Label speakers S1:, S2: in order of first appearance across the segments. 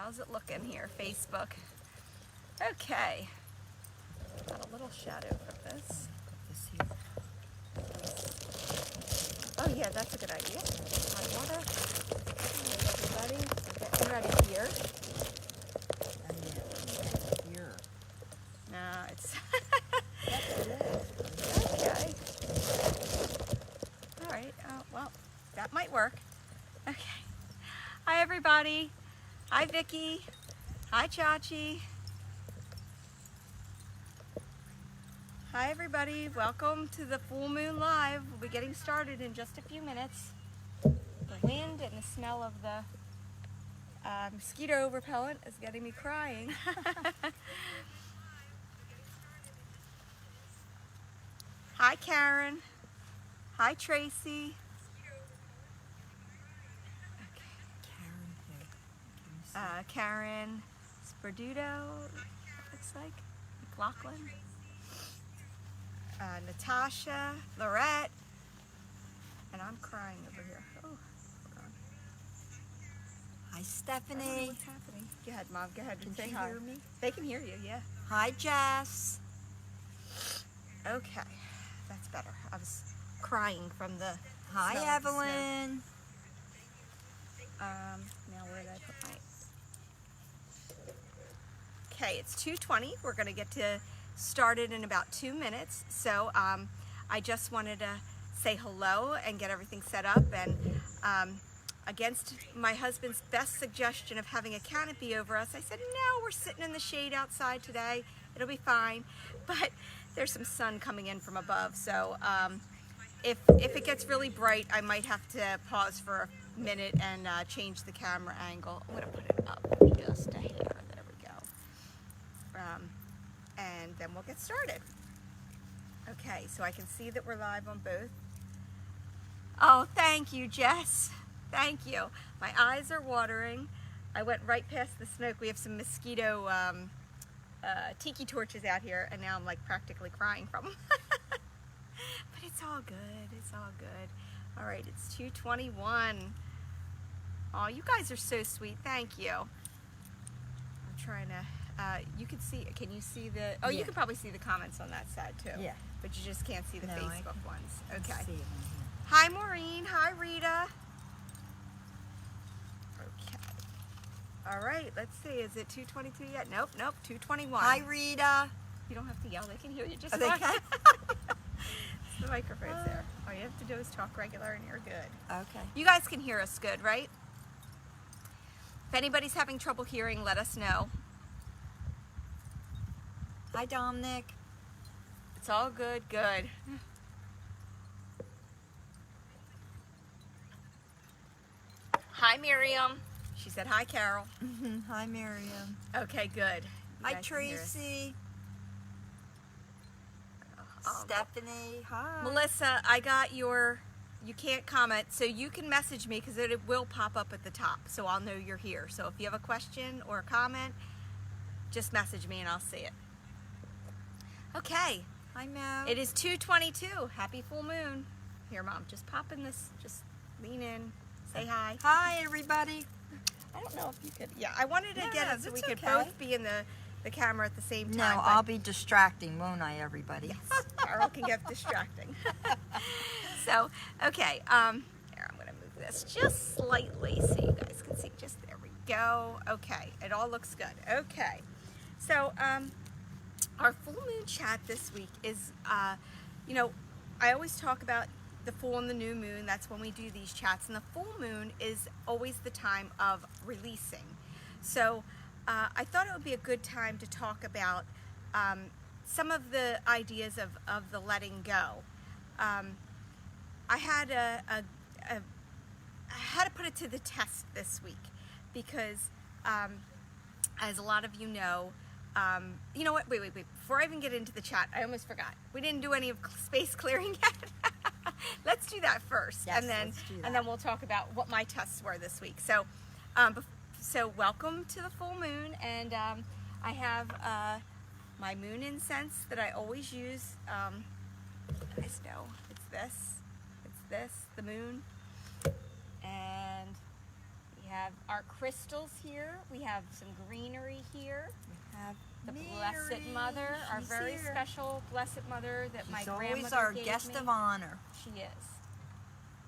S1: How's it looking here, Facebook? Okay. Got a little shadow from this. Oh yeah, that's a good idea. Hot water. Hey, everybody, we're getting ready here.
S2: Here.
S1: No, it's
S2: That's
S1: okay. All right. Well, that might work. Okay. Hi, everybody. Hi, Vicky. Hi, Chachi. Hi, everybody. Welcome to the Full Moon Live. We'll be getting started in just a few minutes. The wind and the smell of the mosquito repellent is getting me crying. Hi, Karen. Hi, Tracy. Karen Sperduto, looks like. McLaughlin. Natasha, Lorette. And I'm crying over here. Oh, hold on.
S2: Hi,
S1: I don't know
S2: Stephanie.
S1: what's happening. Go ahead, Mom. Go ahead and say
S2: Can
S1: hi.
S2: you hear me?
S1: They can hear you, yeah.
S2: Hi, Jess.
S1: Okay, that's better. I was crying from the
S2: Hi,
S1: smell of the snow.
S2: Evelyn.
S1: Now where did I put my... Okay, it's 2:20. We're going to get started in about 2 minutes. So I just wanted to say hello and get everything set up. And against my husband's best suggestion of having a canopy over us, I said, no, we're sitting in the shade outside today. It'll be fine. But there's some sun coming in from above. So if it gets really bright, I might have to pause for a minute and change the camera angle. I'm going to put it up just a hair. There we go. And then we'll get started. Okay, so I can see that we're live on both. Oh, thank you, Jess. Thank you. My eyes are watering. I went right past the smoke. We have some mosquito tiki torches out here, and now I'm like practically crying from them. But it's all good. It's all good. All right, it's 2:21. Oh, you guys are so sweet. Thank you. I'm trying to... you can see, can you see the, oh,
S2: Yeah.
S1: you can probably see the comments on that side too.
S2: Yeah.
S1: But you just can't see the
S2: No, I
S1: Facebook
S2: can-
S1: ones.
S2: I can
S1: Okay.
S2: see it on here.
S1: Hi, Maureen. Hi, Rita. Okay. All right, let's see. Is it 2:22 yet? Nope, 2:21.
S2: Hi, Rita.
S1: You don't have to yell. They can hear you just
S2: Oh, they
S1: fine.
S2: can?
S1: The microphone's there. All you have to do is talk regular and you're good.
S2: Okay.
S1: You guys can hear us good, right? If anybody's having trouble hearing, let us know.
S2: Hi, Dominic.
S1: It's all good, good. Hi, Miriam. She said, hi, Carol.
S2: Hi, Miriam.
S1: Okay, good. You
S2: Hi,
S1: guys can hear us.
S2: Tracy.
S1: Oh,
S2: Stephanie. Hi.
S1: Melissa, I got your, you can't comment, so you can message me because it will pop up at the top, so I'll know you're here. So if you have a question or a comment, just message me and I'll see it. Okay,
S2: Hi, Mo.
S1: it is 2:22. Happy full moon. Here, Mom, just pop in this, just lean in, say hi.
S2: Hi, everybody.
S1: I don't know if you could, yeah, I wanted to
S2: No,
S1: get
S2: no,
S1: it so we
S2: that's
S1: could
S2: okay.
S1: both be in the camera at the same
S2: No,
S1: time. but-
S2: I'll be distracting, won't I, everybody?
S1: Yes, Carol can get distracting. So, okay, here, I'm gonna move this just slightly so you guys can see. Just, there we go. Okay, it all looks good. Okay, so, our full moon chat this week is, you know, I always talk about the full and the new moon. That's when we do these chats, and the full moon is always the time of releasing. So, I thought it would be a good time to talk about some of the ideas of the letting go. I had I had to put it to the test this week because, as a lot of you know what? Wait. Before I even get into the chat, I almost forgot. We didn't do any of space clearing yet. Let's do that first,
S2: Yes,
S1: and then
S2: let's do that.
S1: and then we'll talk about what my tests were this week. So, so welcome to the full moon, and I have my moon incense that I always use. You guys know it's this, the moon, and we have have our crystals here. We have some greenery here.
S2: We have
S1: The
S2: Mary.
S1: Blessed Mother, our
S2: She's
S1: very
S2: here.
S1: special Blessed Mother that my
S2: She's
S1: grandmother
S2: always our
S1: gave
S2: guest
S1: me.
S2: of honor.
S1: She is.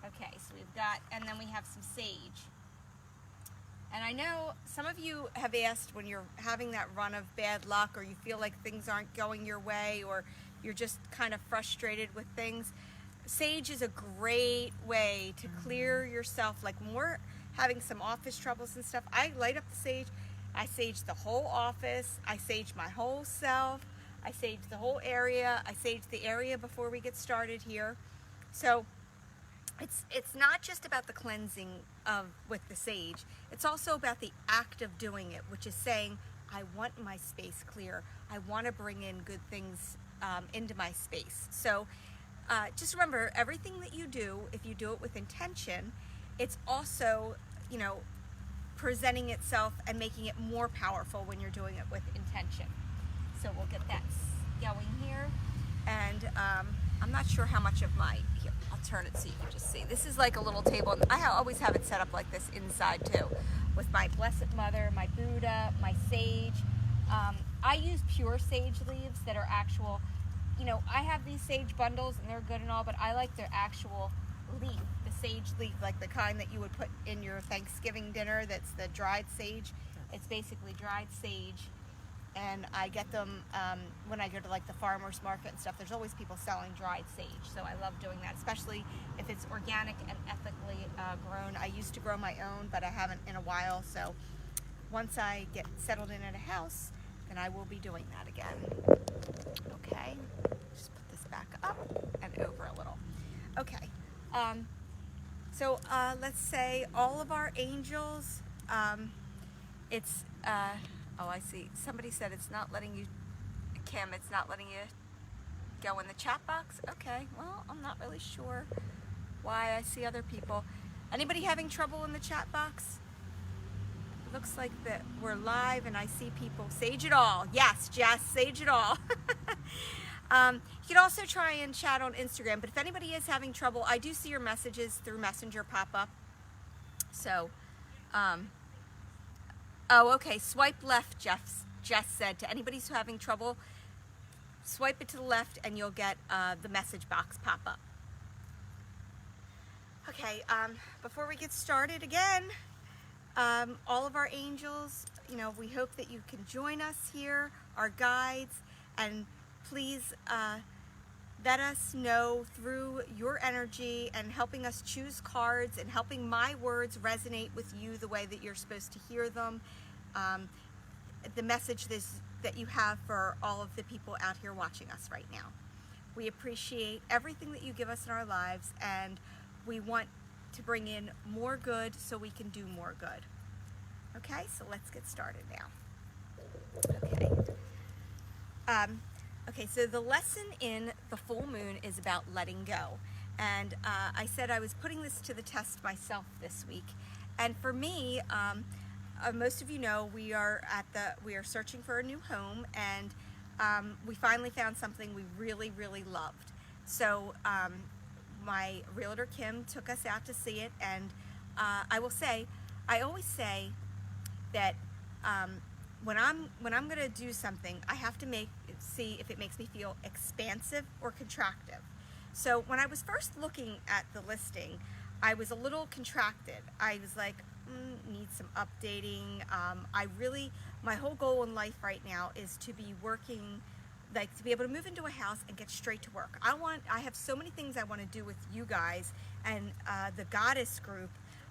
S1: Okay, so we've got, and then we have some sage. And I know some of you have asked when you're having that run of bad luck, or you feel like things aren't going your way, or you're just kind of frustrated with things. Sage is a great way to clear yourself. Like when we're having some office troubles and stuff, I light up the sage. I sage the whole office. I sage my whole self. I sage the whole area. I sage the area before we get started here. So it's not just about the cleansing with the sage. It's also about the act of doing it, which is saying, I want my space clear. I want to bring in good things into my space. So just remember, everything that you do, if you do it with intention, it's also, presenting itself and making it more powerful when you're doing it with intention. So we'll get that going here. And I'm not sure how much of here, I'll turn it so you can just see. This is like a little table. I always have it set up like this inside too, with my Blessed Mother, my Buddha, my sage. I use pure sage leaves that are actual, I have these sage bundles and they're good and all, but I like their actual leaf, the sage leaf, like the kind that you would put in your Thanksgiving dinner. That's the dried sage. It's basically dried sage. And I get them when I go to like the farmer's market and stuff. There's always people selling dried sage, so I love doing that, especially if it's organic and ethically grown. I used to grow my own, but I haven't in a while, so once I get settled in at a house, then I will be doing that again. Okay, just put this back up and over a little. Okay, so let's say all of our angels, it's... oh, I see. Somebody said it's not letting you, Kim, it's not letting you go in the chat box. Okay, well, I'm not really sure why. I see other people. Anybody having trouble in the chat box? It looks like that we're live and I see people. Sage it all. Yes, Jess, sage it all. You can also try and chat on Instagram, but if anybody is having trouble, I do see your messages through Messenger pop up. So, oh, okay. Swipe left, Jess said. To anybody who's having trouble, swipe it to the left and you'll get the message box pop up. Okay, before we get started again, all of our angels, we hope that you can join us here, our guides, and please let us know through your energy and helping us choose cards and helping my words resonate with you the way that you're supposed to hear them. The message that you have for all of the people out here watching us right now. We appreciate everything that you give us in our lives, and we want to bring in more good so we can do more good. Okay, so let's get started now. Okay. Okay, so the lesson in the full moon is about letting go. And I said I was putting this to the test myself this week. And for me, most of you know we are searching for a new home, and we finally found something we really, really loved. So my realtor Kim took us out to see it, and I always say that when I'm going to do something, I have to see if it makes me feel expansive or contractive. So when I was first looking at the listing, I was a little contracted. I was like, need some updating. My whole goal in life right now is to be working, like to be able to move into a house and get straight to work. I have so many things I want to do with you guys and the Goddess group.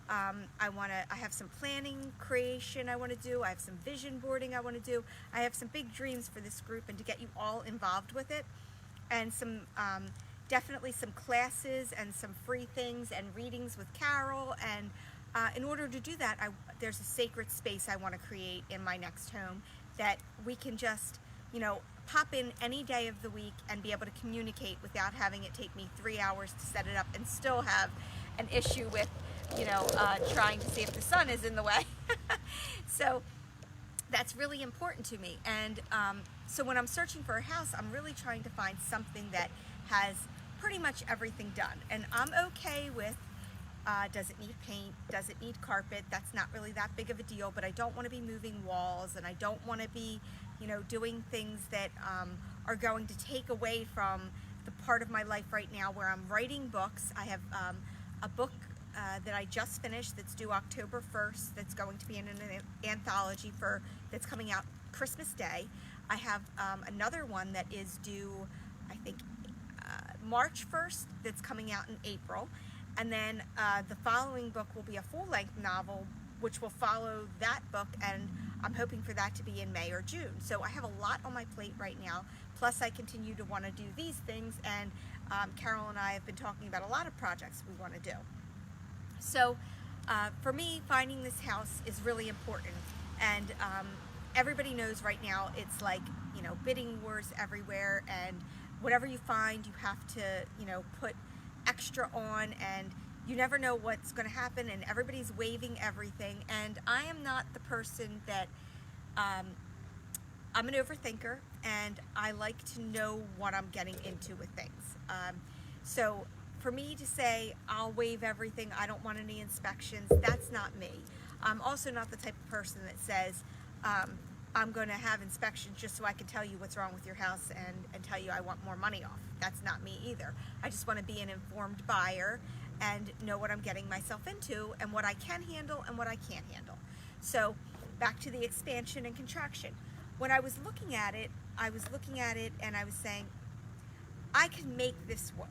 S1: I have some planning, creation I want to do. I have some vision boarding I want to do. I have some big dreams for this group and to get you all involved with it. And some, definitely some classes and some free things and readings with Carol. And in order to do that, there's a sacred space I want to create in my next home that we can just, pop in any day of the week and be able to communicate without having it take me 3 hours to set it up and still have an issue with trying to see if the sun is in the way. So that's really important to me. And so when I'm searching for a house, I'm really trying to find something that has pretty much everything done. And I'm okay with Does it need paint? Does it need carpet? That's not really that big of a deal, but I don't want to be moving walls, and I don't want to be, doing things that are going to take away from the part of my life right now where I'm writing books. I have a book that I just finished that's due October 1st that's going to be in an anthology that's coming out Christmas Day. I have another one that is due, I think, March 1st that's coming out in April. And then the following book will be a full-length novel which will follow that book, and I'm hoping for that to be in May or June. So I have a lot on my plate right now, plus I continue to want to do these things, and Carol and I have been talking about a lot of projects we want to do. So for me, finding this house is really important, and everybody knows right now it's like, bidding wars everywhere, and whatever you find you have to, put extra on, and you never know what's going to happen, and everybody's waiving everything. And I am not the person that I'm an overthinker, and I like to know what I'm getting into with things. So for me to say I'll waive everything, I don't want any inspections, that's not me. I'm also not the type of person that says I'm going to have inspections just so I can tell you what's wrong with your house and tell you I want more money off. That's not me either. I just want to be an informed buyer and know what I'm getting myself into and what I can handle and what I can't handle. So back to the expansion and contraction. When I was looking at it and I was saying, I can make this work.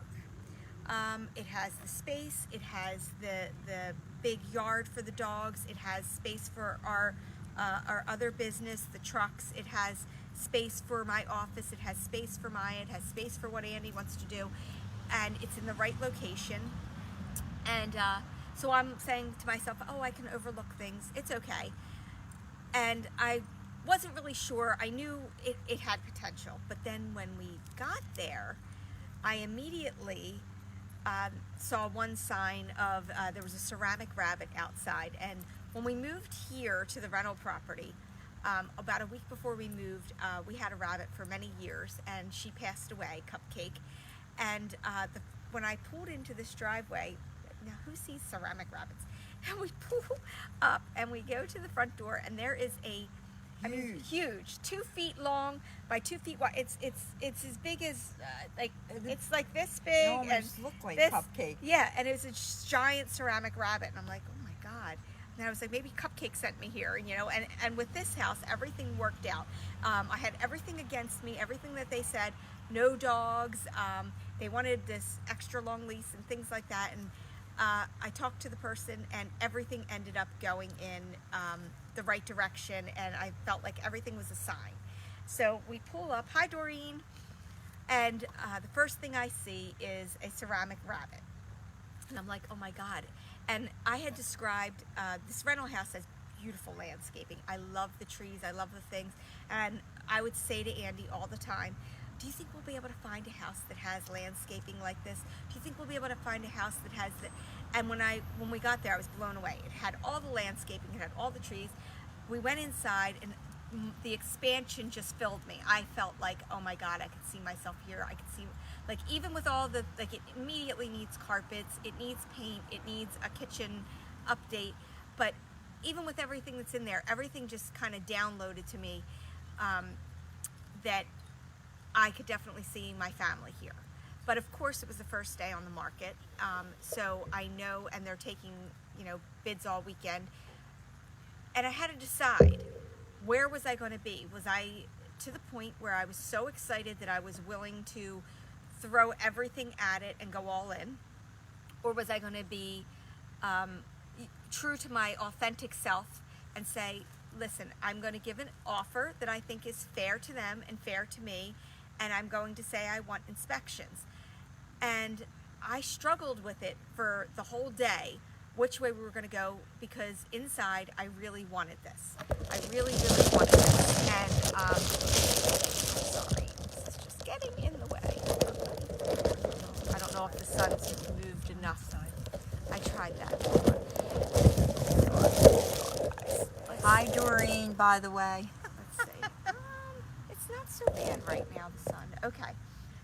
S1: It has the space, it has the big yard for the dogs, it has space for our other business, the trucks, it has space for my office, it has space for Maya, it has space for what Andy wants to do, and it's in the right location. And so I'm saying to myself, oh, I can overlook things, it's okay. And I wasn't really sure. I knew it had potential, but then when we got there, I immediately saw one sign of there was a ceramic rabbit outside. And when we moved here to the rental property, about a week before we moved, we had a rabbit for many years, and she passed away, Cupcake. And when I pulled into this driveway, now who sees ceramic rabbits? And we pull up and we go to the front door, and there is huge, 2 feet long by 2 feet wide. It's as big as it's like this big.
S2: It almost looked like
S1: this,
S2: Cupcake.
S1: Yeah, and it was a giant ceramic rabbit, and I'm like, oh my God. And I was like, maybe Cupcake sent me here, and with this house, everything worked out. I had everything against me, everything that they said, no dogs, they wanted this extra long lease and things like that, and I talked to the person, and everything ended up going in the right direction, and I felt like everything was a sign. So we pull up, hi Doreen, and the first thing I see is a ceramic rabbit. And I'm like, oh my God. And I had described this rental house as beautiful landscaping. I love the trees, I love the things, and I would say to Andy all the time, do you think we'll be able to find a house that has landscaping like this? Do you think we'll be able to find a house that has the... And when we got there, I was blown away. It had all the landscaping, it had all the trees. We went inside, and the expansion just filled me. I felt like, oh my God, I could see myself here. I could see, like, even with all the, like, it immediately needs carpets, it needs paint, it needs a kitchen update. But even with everything that's in there, everything just kind of downloaded to me that I could definitely see my family here. But of course, it was the first day on the market, so I know, and they're taking, bids all weekend, and I had to decide, where was I going to be? Was I to the point where I was so excited that I was willing to throw everything at it and go all in, or was I going to be true to my authentic self and say, listen, I'm going to give an offer that I think is fair to them and fair to me, and I'm going to say I want inspections. And I struggled with it for the whole day, which way we were going to go, because inside I really wanted this. I really, really wanted this. And, sorry, this is just getting in the way. I don't know if the sun's moved enough. I tried that.
S2: Hi, Doreen, by the way.
S1: Let's see. It's not so bad right now, the sun. Okay.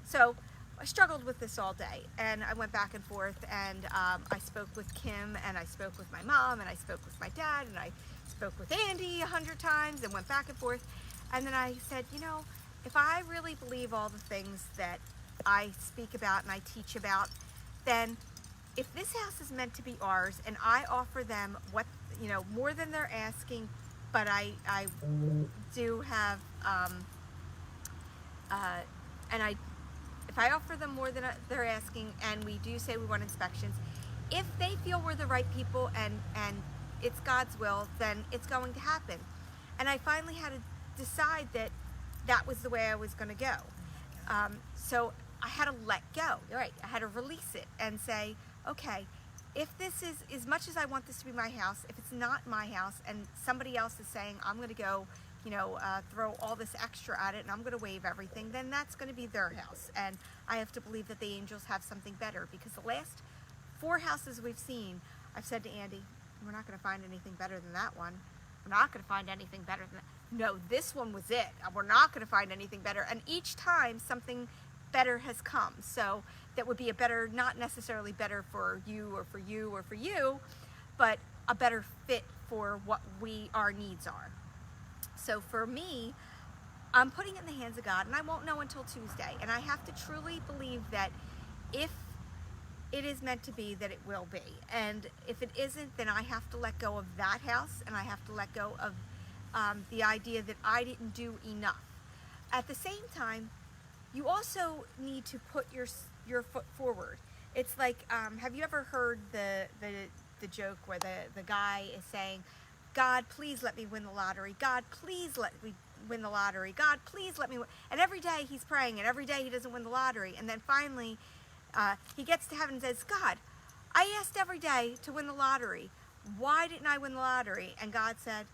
S1: So I struggled with this all day, and I went back and forth, and I spoke with Kim, and I spoke with my mom, and I spoke with my dad, and I spoke with Andy 100 times, and went back and forth. And then I said, you know, if I really believe all the things that I speak about and I teach about, then if this house is meant to be ours, and I offer them what, you know, more than they're asking, but I do have, and if I offer them more than they're asking, and we do say we want inspections, if they feel we're the right people and it's God's will, then it's going to happen. And I finally had to decide that that was the way I was going to go. So I had to let go. You're right. I had to release it and say, okay, if this is, as much as I want this to be my house, if it's not my house and somebody else is saying, I'm going to go, you know, throw all this extra at it and I'm going to waive everything, then that's going to be their house. And I have to believe that the angels have something better, because the last 4 houses we've seen, I've said to Andy, we're not going to find anything better than that one. We're not going to find anything better than that. No, this one was it. We're not going to find anything better. And each time something better has come. So that would be a better, not necessarily better for you or for you or for you, but a better fit for what our needs are. So for me, I'm putting it in the hands of God, and I won't know until Tuesday. And I have to truly believe that if it is meant to be, that it will be. And if it isn't, then I have to let go of that house, and I have to let go of the idea that I didn't do enough. At the same time, you also need to put your foot forward. It's like, have you ever heard the joke where the guy is saying, God, please let me win the lottery. God, please let me win the lottery. God, please let me win. And every day he's praying, and every day he doesn't win the lottery. And then finally, he gets to heaven and says, God, I asked every day to win the lottery. Why didn't I win the lottery? And God said,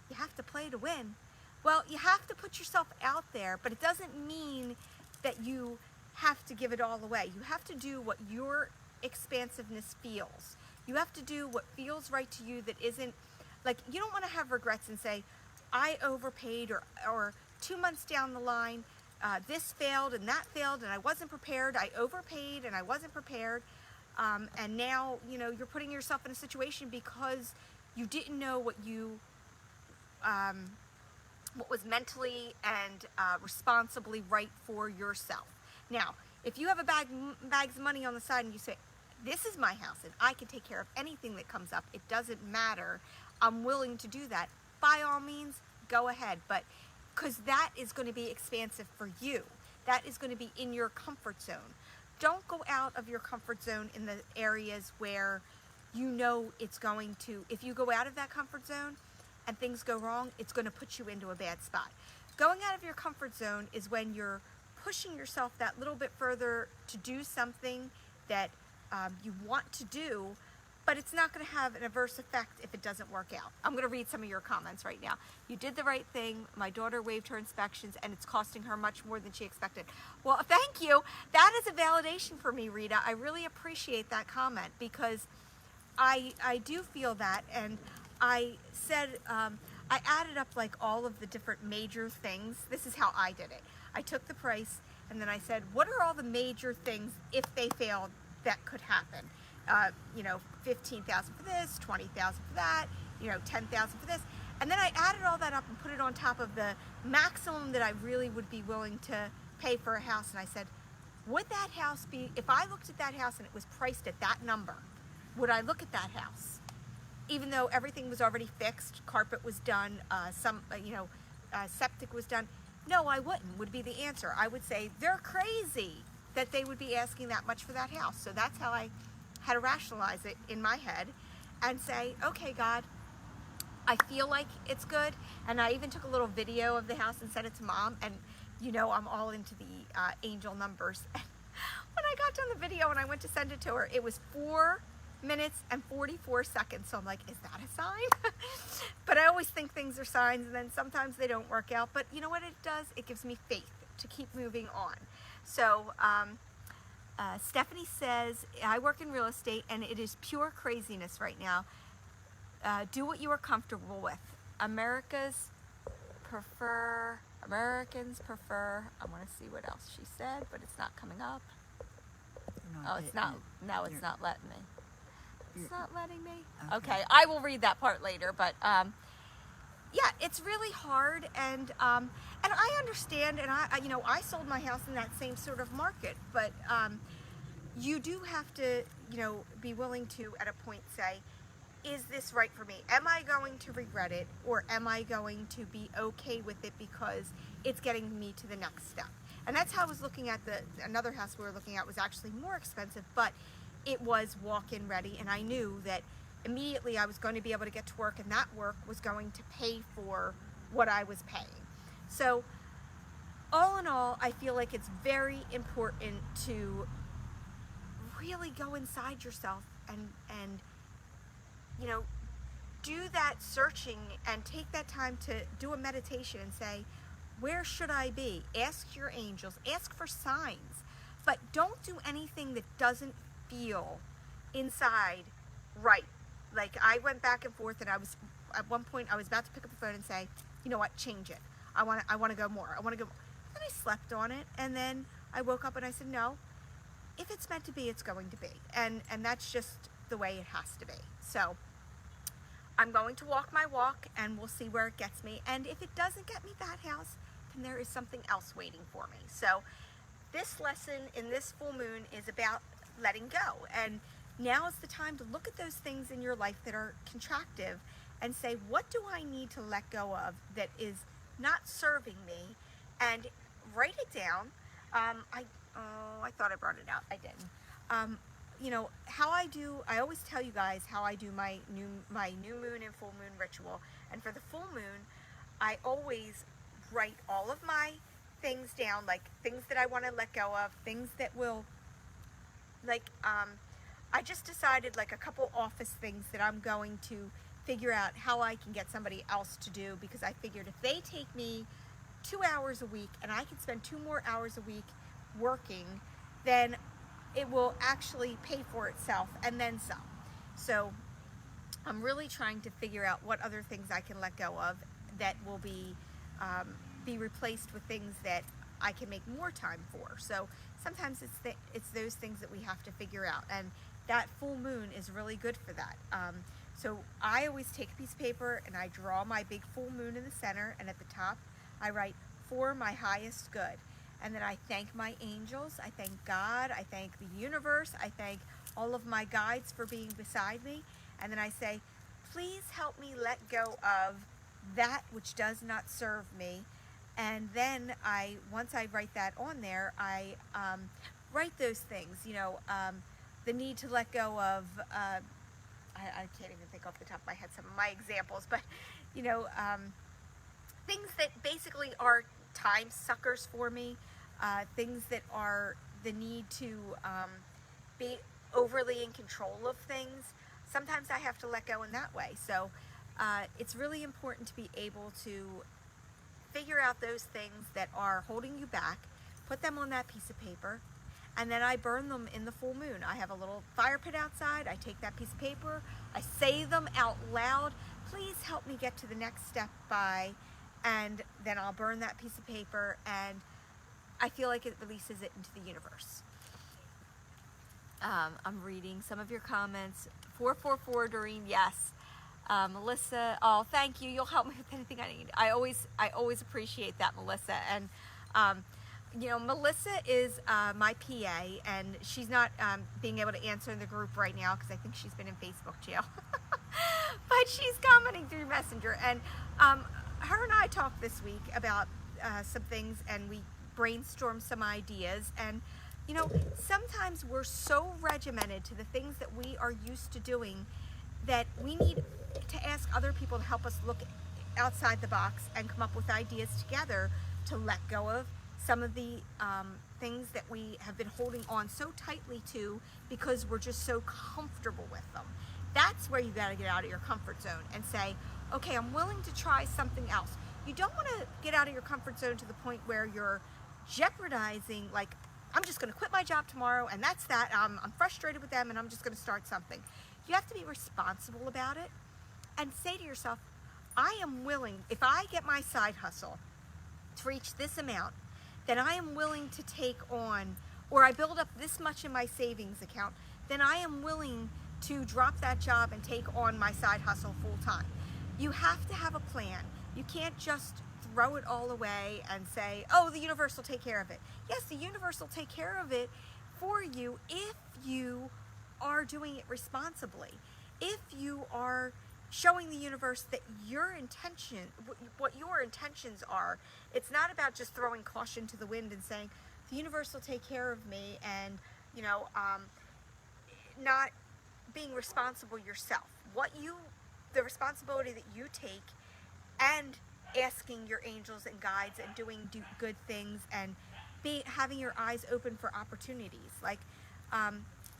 S1: you have to play to win. Well, you have to put yourself out there, but it doesn't mean that you have to give it all away. You have to do what your expansiveness feels. You have to do what feels right to you, that isn't, like, you don't want to have regrets and say, I overpaid, or 2 months down the line, this failed and that failed and I wasn't prepared. I overpaid and I wasn't prepared. And now, you know, you're putting yourself in a situation because you didn't know what was mentally and responsibly right for yourself. Now, if you have a bags of money on the side and you say, this is my house and I can take care of anything that comes up, it doesn't matter, I'm willing to do that, by all means, go ahead. But because that is going to be expansive for you. That is going to be in your comfort zone. Don't go out of your comfort zone in the areas where you know it's going to, if you go out of that comfort zone and things go wrong, it's going to put you into a bad spot. Going out of your comfort zone is when you're pushing yourself that little bit further to do something that you want to do, but it's not going to have an adverse effect if it doesn't work out. I'm going to read some of your comments right now. You did the right thing. My daughter waived her inspections, and it's costing her much more than she expected. Well, thank you. That is a validation for me, Rita. I really appreciate that comment, because I do feel that, and I said, I added up like all of the different major things. This is how I did it. I took the price, and then I said, what are all the major things, if they failed, that could happen? You know, $15,000 for this, $20,000 for that, you know, $10,000 for this. And then I added all that up and put it on top of the maximum that I really would be willing to pay for a house. And I said, would that house be, if I looked at that house and it was priced at that number, would I look at that house? Even though everything was already fixed, carpet was done, septic was done. No, I wouldn't, would be the answer. I would say, they're crazy that they would be asking that much for that house. So that's how I had to rationalize it in my head and say, okay, God, I feel like it's good. And I even took a little video of the house and sent it to Mom, and you know I'm all into the angel numbers. And when I got done the video and I went to send it to her, it was 4 minutes and 44 seconds. So I'm like, is that a sign? But I always think things are signs, and then sometimes they don't work out. But you know what it does? It gives me faith to keep moving on. So Stephanie says, I work in real estate and it is pure craziness right now. Do what you are comfortable with. Americans prefer, I want to see what else she said, but it's not coming up. Oh, it's not. No, it's not letting me. It's not letting me.
S2: Okay.
S1: Okay, I will read that part later. But yeah, it's really hard, and I understand, and I sold my house in that same sort of market, but you do have to be willing to at a point say, is this right for me? Am I going to regret it, or am I going to be okay with it because it's getting me to the next step? And that's how I was looking at another house we were looking at was actually more expensive, but it was walk-in ready, and I knew that immediately I was going to be able to get to work, and that work was going to pay for what I was paying. So all in all, I feel like it's very important to really go inside yourself and do that searching and take that time to do a meditation and say, where should I be? Ask your angels, ask for signs, but don't do anything that doesn't feel inside right. Like, I went back and forth, and at one point I was about to pick up the phone and say, you know what, change it. I want to go more. I want to go more. Then I slept on it, and then I woke up and I said, no, if it's meant to be, it's going to be. And that's just the way it has to be. So I'm going to walk my walk, and we'll see where it gets me. And if it doesn't get me that house, then there is something else waiting for me. So this lesson in this full moon is about letting go. And now is the time to look at those things in your life that are contractive and say, what do I need to let go of that is not serving me? And write it down. I thought I brought it out. I didn't. How I always tell you guys how I do my new moon and full moon ritual. And for the full moon, I always write all of my things down, like things that I want to let go of, things that will, I just decided like a couple office things that I'm going to figure out how I can get somebody else to do, because I figured if they take me 2 hours a week and I can spend 2 more hours a week working, then it will actually pay for itself and then some. So I'm really trying to figure out what other things I can let go of that will be replaced with things that I can make more time for. So sometimes it's those things that we have to figure out, and that full moon is really good for that. So I always take a piece of paper and I draw my big full moon in the center, and at the top I write, for my highest good. And then I thank my angels, I thank God, I thank the universe, I thank all of my guides for being beside me. And then I say, please help me let go of that which does not serve me. And then once I write that on there, I write those things, the need to let go of, I can't even think off the top of my head some of my examples, but, things that basically are time suckers for me, things that are the need to be overly in control of things. Sometimes I have to let go in that way. So it's really important to be able to figure out those things that are holding you back, put them on that piece of paper, and then I burn them in the full moon. I have a little fire pit outside. I take that piece of paper, I say them out loud, please help me get to the next step by, and then I'll burn that piece of paper, and I feel like it releases it into the universe. I'm reading some of your comments. 444 Doreen, yes. Melissa, oh, thank you. You'll help me with anything I need. I always appreciate that, Melissa. And Melissa is my PA, and she's not being able to answer in the group right now because I think she's been in Facebook jail. But she's commenting through Messenger, and her and I talked this week about some things, and we brainstormed some ideas. And sometimes we're so regimented to the things that we are used to doing that we need to ask other people to help us look outside the box and come up with ideas together to let go of some of the things that we have been holding on so tightly to because we're just so comfortable with them. That's where you got to get out of your comfort zone and say, okay, I'm willing to try something else. You don't want to get out of your comfort zone to the point where you're jeopardizing, like, I'm just going to quit my job tomorrow and that's that. I'm frustrated with them and I'm just going to start something. You have to be responsible about it and say to yourself, I am willing, if I get my side hustle to reach this amount, then I am willing to take on or I build up this much in my savings account, then I am willing to drop that job and take on my side hustle full time. You have to have a plan. You can't just throw it all away and say, oh, the universe will take care of it. Yes, the universe will take care of it for you if you are doing it responsibly. If you are showing the universe that your intention, what your intentions are. It's not about just throwing caution to the wind and saying, the universe will take care of me, and, you know, not being responsible yourself. The responsibility that you take, and asking your angels and guides and doing good things, and having your eyes open for opportunities. Like,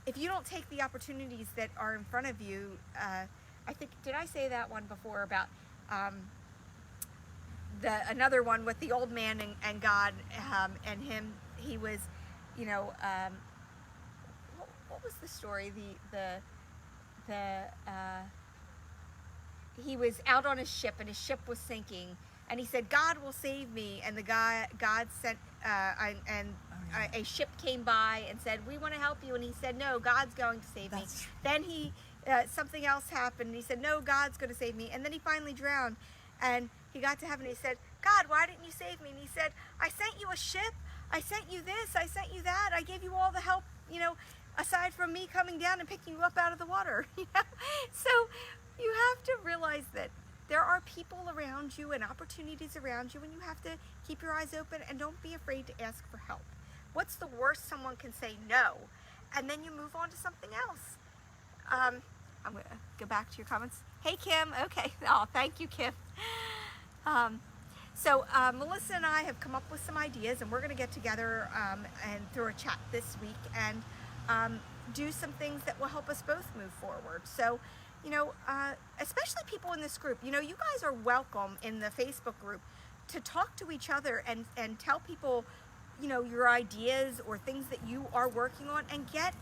S1: if you don't take the opportunities that are in front of you, I think, did I say that one before about another one with the old man and God, and him, he was, you know, what was the story? He was out on his ship, and his ship was sinking, and he said, God will save me, and God sent, a ship came by and said, we want to help you, and he said, no, God's going to save me. Then something else happened, and he said, no, God's going to save me, and then he finally drowned, and he got to heaven, and he said, God, why didn't you save me? And he said, I sent you a ship, I sent you this, I sent you that, I gave you all the help, you know, aside from me coming down and picking you up out of the water. You know? So you have to realize that there are people around you and opportunities around you, and you have to keep your eyes open and don't be afraid to ask for help. What's the worst someone can say? No. And then you move on to something else. I'm going to go back to your comments. Hey, Kim. Okay. Oh, thank you, Kim. So Melissa and I have come up with some ideas, and we're going to get together and through a chat this week and do some things that will help us both move forward. So, you know, especially people in this group, you know, you guys are welcome in the Facebook group to talk to each other and tell people, you know, your ideas or things that you are working on, and get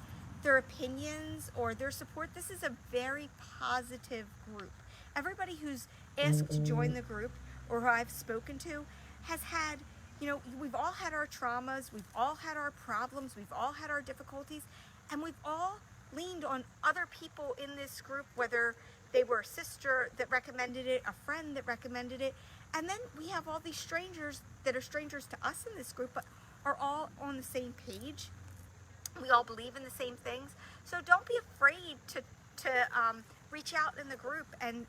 S1: their opinions or their support. This is a very positive group. Everybody who's asked to join the group or who I've spoken to has had, you know, we've all had our traumas, we've all had our problems, we've all had our difficulties, and we've all leaned on other people in this group, whether they were a sister that recommended it, a friend that recommended it, and then we have all these strangers that are strangers to us in this group, but are all on the same page. We all believe in the same things. So don't be afraid to reach out in the group and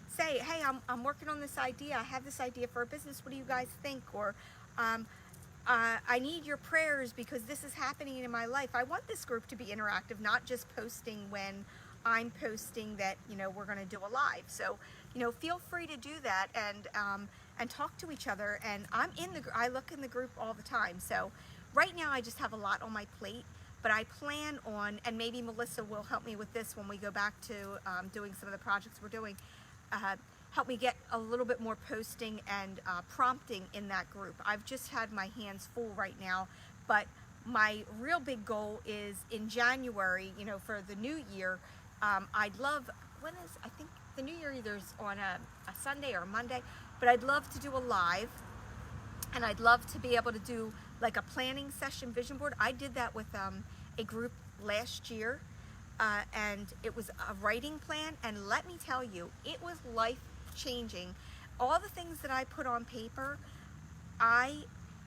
S1: say, hey, I'm working on this idea. I have this idea for a business. What do you guys think? Or I need your prayers because this is happening in my life. I want this group to be interactive, not just posting when I'm posting that, you know, we're going to do a live. So, you know, feel free to do that and talk to each other. And I look in the group all the time. So right now I just have a lot on my plate, but I plan on, and maybe Melissa will help me with this when we go back to doing some of the projects we're doing, help me get a little bit more posting and prompting in that group. I've just had my hands full right now, but my real big goal is in January, you know, for the new year, I'd love, I think the new year either is on a Sunday or a Monday, but I'd love to do a live, and I'd love to be able to do like a planning session vision board. I did that with a group last year, and it was a writing plan, and let me tell you, it was life-changing. All the things that I put on paper, I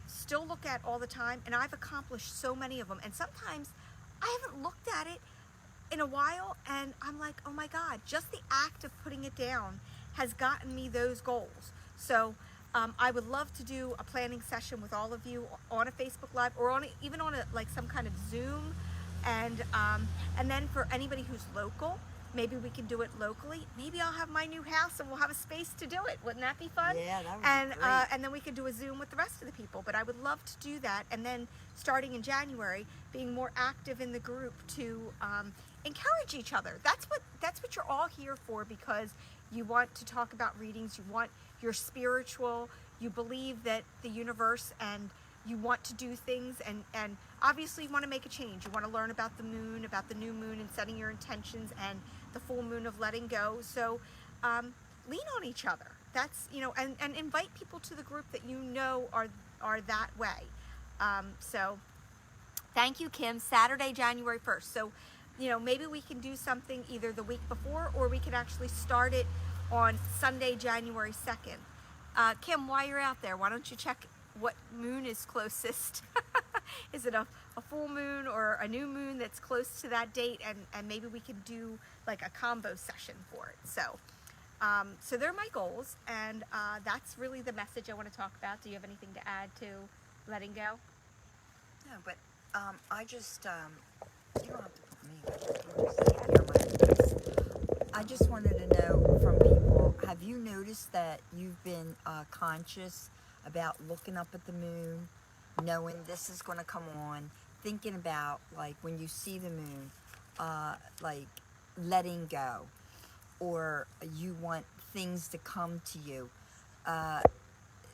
S1: still look at all the time, and I've accomplished so many of them, and sometimes I haven't looked at it in a while, and I'm like, oh my God, just the act of putting it down has gotten me those goals. So I would love to do a planning session with all of you on a Facebook Live, or even on like some kind of Zoom, and then for anybody who's local, maybe we can do it locally. Maybe I'll have my new house and we'll have a space to do it. Wouldn't that be fun?
S2: Yeah, that would be great.
S1: And then we could do a Zoom with the rest of the people. But I would love to do that, and then starting in January, being more active in the group to encourage each other. That's what you're all here for, because you want to talk about readings, you're spiritual, you believe that the universe, and you want to do things, and obviously you want to make a change. You want to learn about the moon, about the new moon, and setting your intentions, and the full moon of letting go. So lean on each other. That's, you know, and invite people to the group that you know are that way. So Thank you, Kim. Saturday, January 1st. So, maybe we can do something either the week before, or we could actually start it on Sunday, January 2nd. Kim, while you're out there, why don't you check what moon is closest? Is it a full moon or a new moon that's close to that date? And maybe we could do like a combo session for it. So they're my goals, and that's really the message I want to talk about. Do you have anything to add to letting go?
S2: No, but I just, you don't have to put me with I just wanted to know from people, have you noticed that you've been conscious about looking up at the moon, knowing this is going to come on, thinking about, like, when you see the moon, like, letting go, or you want things to come to you.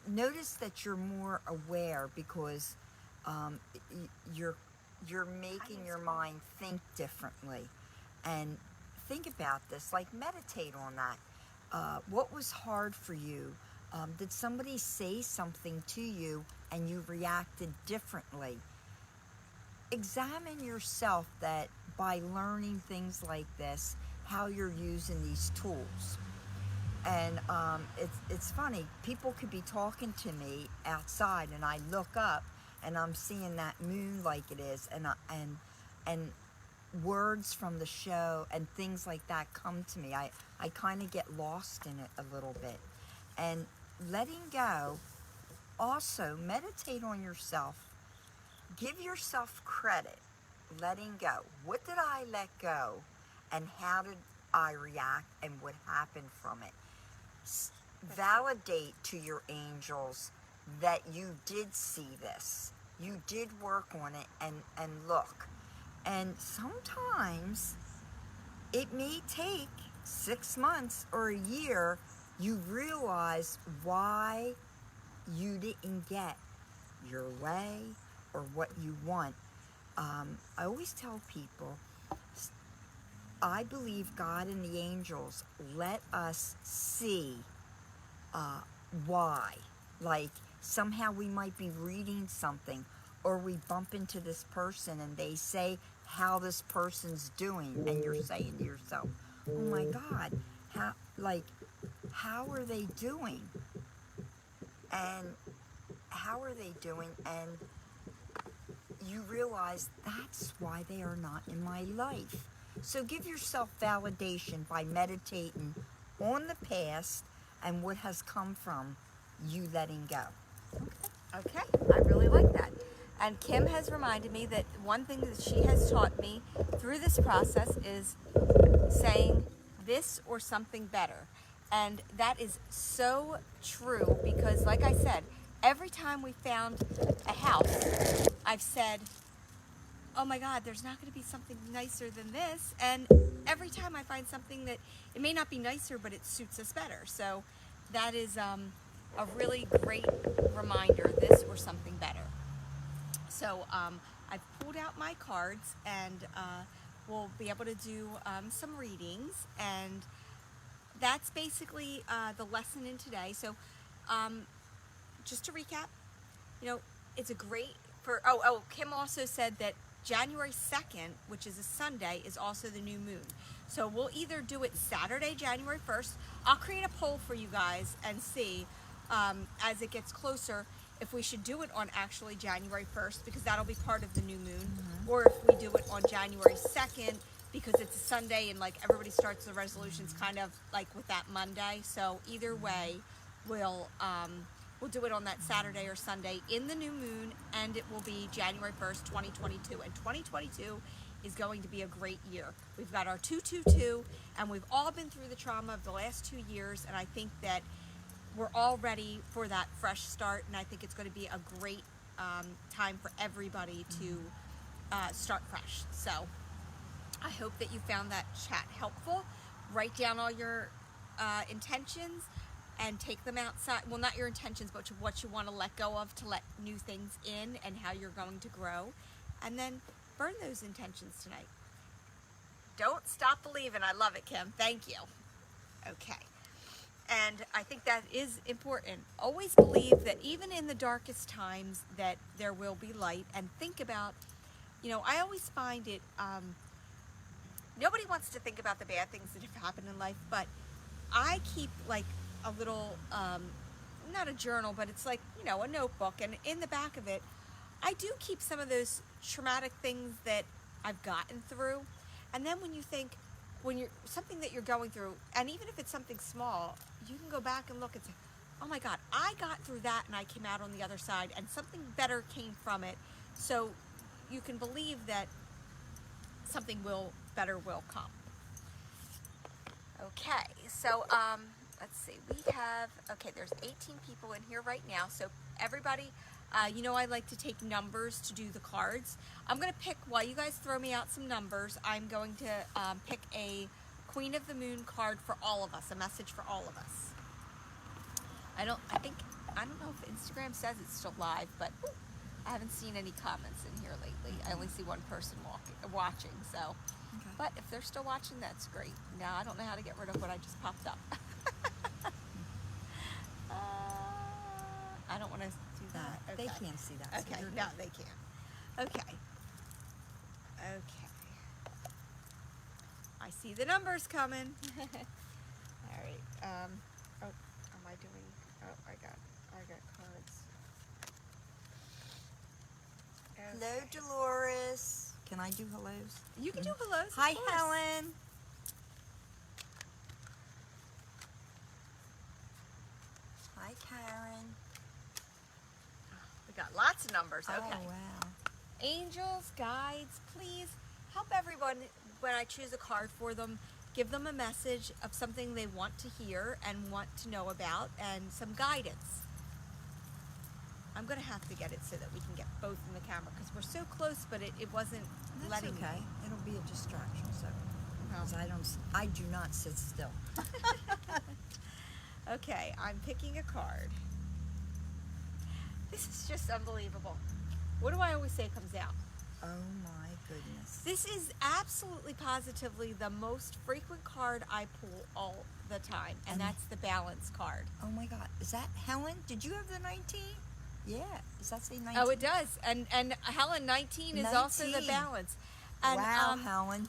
S2: Notice that you're more aware, because you're making your mind think differently. And think about this, like, meditate on that. What was hard for you? Did somebody say something to you and you reacted differently? Examine yourself, that by learning things like this, how you're using these tools. And it's funny, people could be talking to me outside, and I look up and I'm seeing that moon like it is, and words from the show and things like that come to me. I kind of get lost in it a little bit. And letting go, also meditate on yourself. Give yourself credit. Letting go. What did I let go? And how did I react, and what happened from it? Validate to your angels that you did see this. You did work on it and look. And sometimes it may take 6 months or a year. You realize why you didn't get your way or what you want. I always tell people, I believe God and the angels let us see why. Like, somehow we might be reading something, or we bump into this person and they say how this person's doing, and you're saying to yourself, oh my God, how are they doing? And how are they doing? And you realize that's why they are not in my life. So give yourself validation by meditating on the past and what has come from you letting go.
S1: Okay, I really like that. And Kim has reminded me that one thing that she has taught me through this process is saying this or something better. And that is so true, because like I said, every time we found a house, I've said, oh my God, there's not going to be something nicer than this. And every time I find something that, it may not be nicer, but it suits us better. So that is a really great reminder, this or something better. So I've pulled out my cards, and we'll be able to do some readings. And that's basically the lesson in today. So just to recap, it's a great Kim also said that January 2nd, which is a Sunday, is also the new moon. So we'll either do it Saturday, January 1st. I'll create a poll for you guys and see as it gets closer if we should do it on actually January 1st, because that'll be part of the new moon, or if we do it on January 2nd because it's a Sunday and like everybody starts the resolutions kind of like with that Monday. So either way, we'll do it on that Saturday or Sunday in the new moon, and it will be January 1st, 2022. And 2022 is going to be a great year. We've got our 222, and we've all been through the trauma of the last 2 years, and I think that we're all ready for that fresh start, and I think it's going to be a great time for everybody to start fresh. So I hope that you found that chat helpful. Write down all your intentions and take them outside. Well, not your intentions, but what you want to let go of to let new things in, and how you're going to grow. And then burn those intentions tonight. Don't stop believing. I love it, Kim. Thank you. Okay. And I think that is important. Always believe that even in the darkest times that there will be light, and think about You know, I always find it, nobody wants to think about the bad things that have happened in life, but I keep like a little, not a journal, but it's like, you know, a notebook, and in the back of it, I do keep some of those traumatic things that I've gotten through. And then when you think, when you're something that you're going through, and even if it's something small, you can go back and look and say, oh my God, I got through that and I came out on the other side and something better came from it. So you can believe that something better will come. Okay, so let's see, there's 18 people in here right now, so everybody, you know I like to take numbers to do the cards. I'm going to pick, while you guys throw me out some numbers, I'm going to pick a Queen of the Moon card for all of us, a message for all of us. I don't know if Instagram says it's still live, but I haven't seen any comments in here lately. I only see one person watching, so. Okay. But if they're still watching, that's great. Now, I don't know how to get rid of what I just popped up. I don't want to do that. Okay.
S2: They can't see that.
S1: Okay, so no, they can't. Okay. Okay. I see the numbers coming. All right. Oh, am I doing? Oh, I got cards. Okay.
S2: Hello, Dolores. Can I do hellos?
S1: You can do hellos.
S2: Hi, Helen. Hi, Karen.
S1: We got lots of numbers. Okay.
S2: Oh, wow.
S1: Angels, guides, please help everyone when I choose a card for them. Give them a message of something they want to hear and want to know about, and some guidance. I'm going to have to get it so that we can get both in the camera because we're so close, but it wasn't letting me.
S2: Okay. It'll be a distraction, so.
S1: No.
S2: 'Cause I do not sit still.
S1: Okay, I'm picking a card. This is just unbelievable. What do I always say comes out?
S2: Oh my goodness.
S1: This is absolutely positively the most frequent card I pull all the time, and that's the balance card.
S2: Oh my God. Is that Helen? Did you have the 19? Yeah. Does that say 19?
S1: Oh, it does. And Helen, 19 is also the balance. And,
S2: wow, Helen.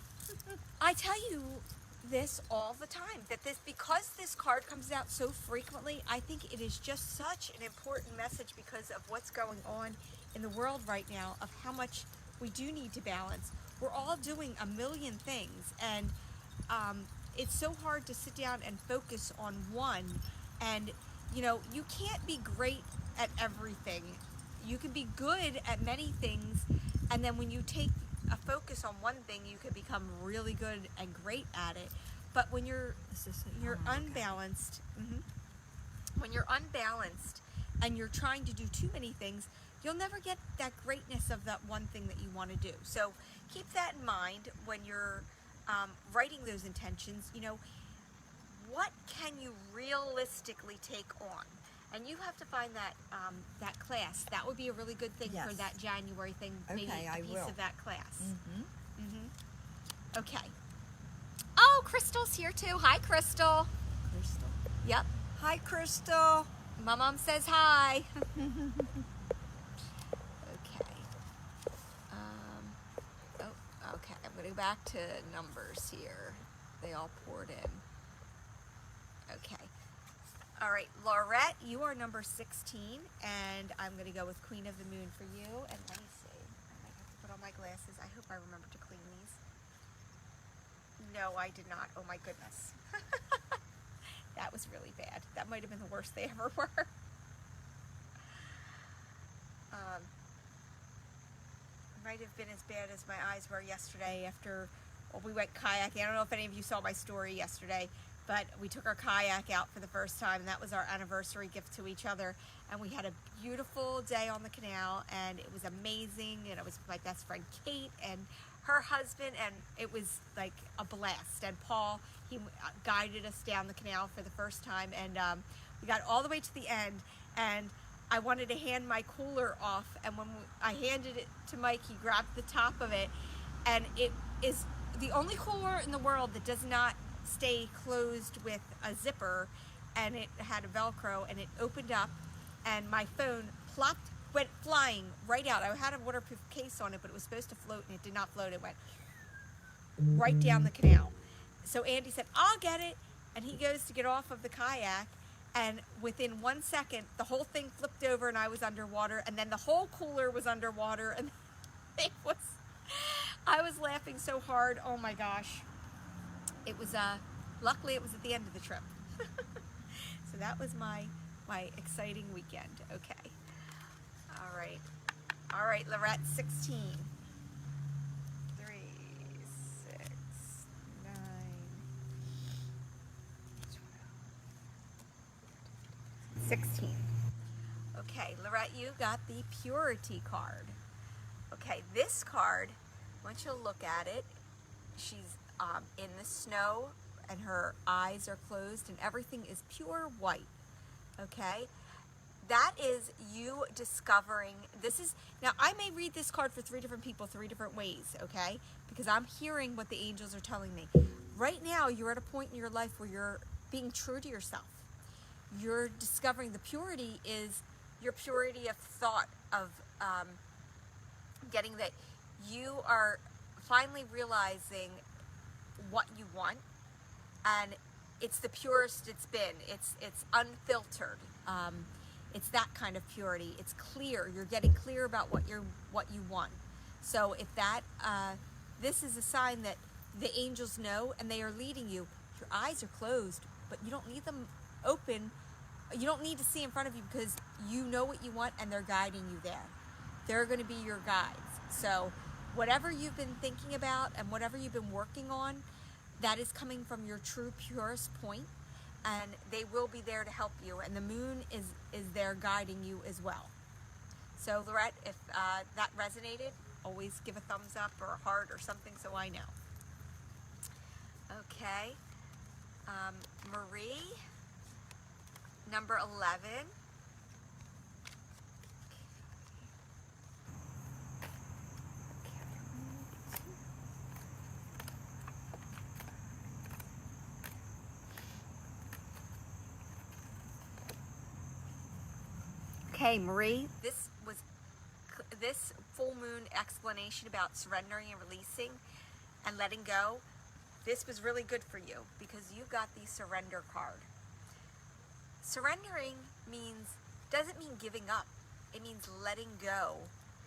S1: I tell you this all the time, that because this card comes out so frequently, I think it is just such an important message because of what's going on in the world right now, of how much we do need to balance. We're all doing a million things, and it's so hard to sit down and focus on one. And you know, you can't be great at everything. You can be good at many things, and then when you take a focus on one thing, you can become really good and great at it. But when you're unbalanced, when you're unbalanced and you're trying to do too many things, you'll never get that greatness of that one thing that you want to do. So keep that in mind when you're writing those intentions. You know, what can you realistically take on? And you have to find that that class. That would be a really good thing for that January thing.
S2: Okay,
S1: maybe a piece of that class. Okay. Oh, Crystal's here too. Hi, Crystal.
S2: Crystal?
S1: Yep.
S2: Hi, Crystal.
S1: My mom says hi. Okay. Okay. I'm going to go back to numbers here. They all poured in. Okay. All right, Laurette, you are number 16, and I'm going to go with Queen of the Moon for you. And let me see. I might have to put on my glasses. I hope I remember to clean these. No, I did not. Oh, my goodness. That was really bad. That might have been the worst they ever were. Might have been as bad as my eyes were yesterday after we went kayaking. I don't know if any of you saw my story yesterday, but we took our kayak out for the first time, and that was our anniversary gift to each other. And we had a beautiful day on the canal, and it was amazing. And it was my best friend Kate and her husband, and it was like a blast. And Paul, he guided us down the canal for the first time, and we got all the way to the end, and I wanted to hand my cooler off, and when I handed it to Mike, he grabbed the top of it, and it is the only cooler in the world that does not stay closed with a zipper, and it had a Velcro, and it opened up, and my phone plopped went flying right out. I had a waterproof case on it, but it was supposed to float, and it did not float. It went right down the canal. So Andy said, I'll get it. And he goes to get off of the kayak, and within 1 second, the whole thing flipped over and I was underwater, and then the whole cooler was underwater, and I was laughing so hard. Oh my gosh. It was, luckily it was at the end of the trip. So that was my exciting weekend. Okay. All right, Lorette, 16. 3, 6, 9, 16. Okay, Lorette, you got the purity card. Okay, this card, once you look at it, she's in the snow and her eyes are closed and everything is pure white. Okay, that is you discovering, now I may read this card for 3 different people 3 different ways, okay, because I'm hearing what the angels are telling me. Right now, you're at a point in your life where you're being true to yourself. You're discovering the purity is your purity of thought, of getting that you are finally realizing what you want, and it's the purest it's been. It's unfiltered. It's that kind of purity. It's clear. You're getting clear about what you want. So if that this is a sign that the angels know and they are leading you. Your eyes are closed, but you don't need them open. You don't need to see in front of you because you know what you want and they're guiding you there. They're going to be your guides. So whatever you've been thinking about and whatever you've been working on, that is coming from your true purest point, and they will be there to help you, and the moon is there guiding you as well. So Lorette, if that resonated, always give a thumbs up or a heart or something so I know. Okay, Marie, number 11. Okay, Marie, this full moon explanation about surrendering and releasing and letting go, this was really good for you because you got the surrender card. Surrendering doesn't mean giving up. It means letting go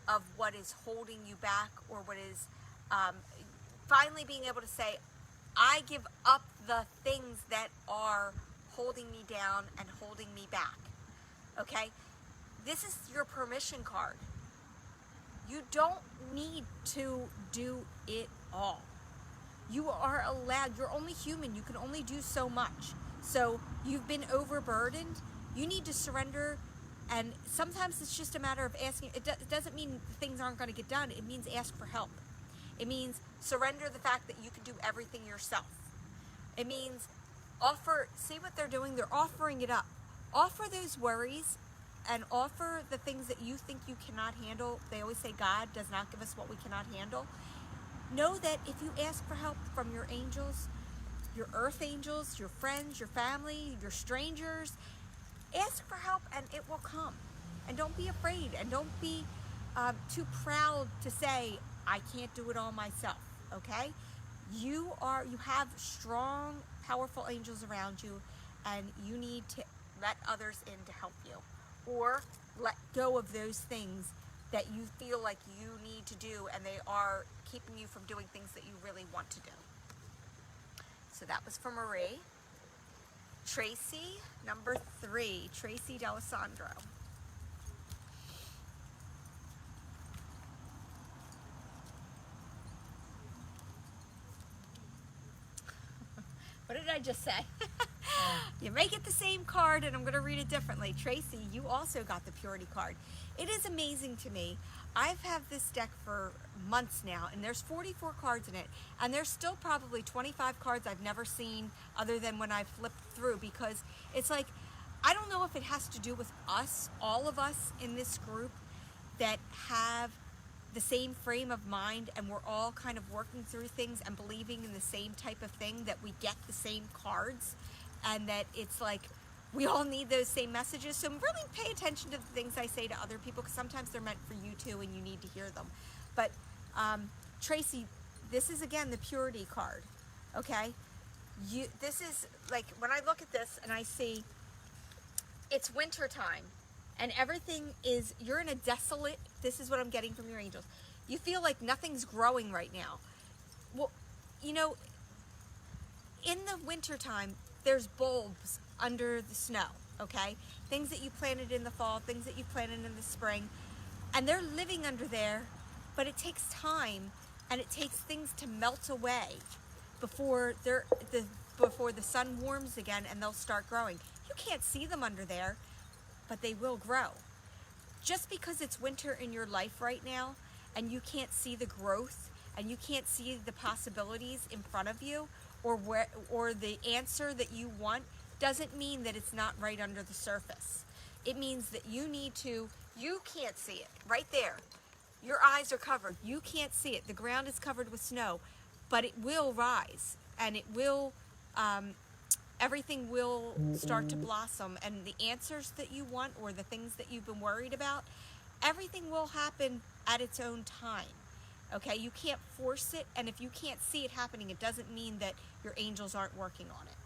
S1: of what is holding you back, or what is finally being able to say, I give up the things that are holding me down and holding me back. Okay? This is your permission card. You don't need to do it all. You are allowed. You're only human. You can only do so much. So you've been overburdened. You need to surrender. And sometimes it's just a matter of asking. It doesn't mean things aren't going to get done. It means ask for help. It means surrender the fact that you can do everything yourself. It means see what they're doing. They're offering it up. Offer those worries and offer the things that you think you cannot handle. They always say God does not give us what we cannot handle. Know that if you ask for help from your angels, your earth angels, your friends, your family, your strangers, ask for help and it will come. And don't be afraid, and don't be too proud to say, I can't do it all myself, okay? You have strong, powerful angels around you, and you need to let others in to help you. Or let go of those things that you feel like you need to do and they are keeping you from doing things that you really want to do. So that was for Marie. Tracy, number 3, Tracy D'Alessandro. What did I just say? You may get the same card, and I'm going to read it differently. Tracy, you also got the Purity card. It is amazing to me. I've had this deck for months now, and there's 44 cards in it, and there's still probably 25 cards I've never seen other than when I flipped through, because it's like, I don't know if it has to do with us, all of us in this group that have the same frame of mind, and we're all kind of working through things and believing in the same type of thing, that we get the same cards, and that it's like we all need those same messages. So really pay attention to the things I say to other people, because sometimes they're meant for you too and you need to hear them. But Tracy, this is again the purity card, okay? This is like, when I look at this and I see it's winter time and everything is, you're in a desolate, this is what I'm getting from your angels. You feel like nothing's growing right now. Well, you know, in the winter time, there's bulbs under the snow, okay? Things that you planted in the fall, things that you planted in the spring, and they're living under there, but it takes time and it takes things to melt away before the sun warms again and they'll start growing. You can't see them under there, but they will grow. Just because it's winter in your life right now and you can't see the growth and you can't see the possibilities in front of you, or the answer that you want, doesn't mean that it's not right under the surface. It means that you can't see it right there. Your eyes are covered. You can't see it. The ground is covered with snow, but it will rise and it will, everything will start to blossom, and the answers that you want or the things that you've been worried about, everything will happen at its own time. Okay, you can't force it, and if you can't see it happening, it doesn't mean that your angels aren't working on it.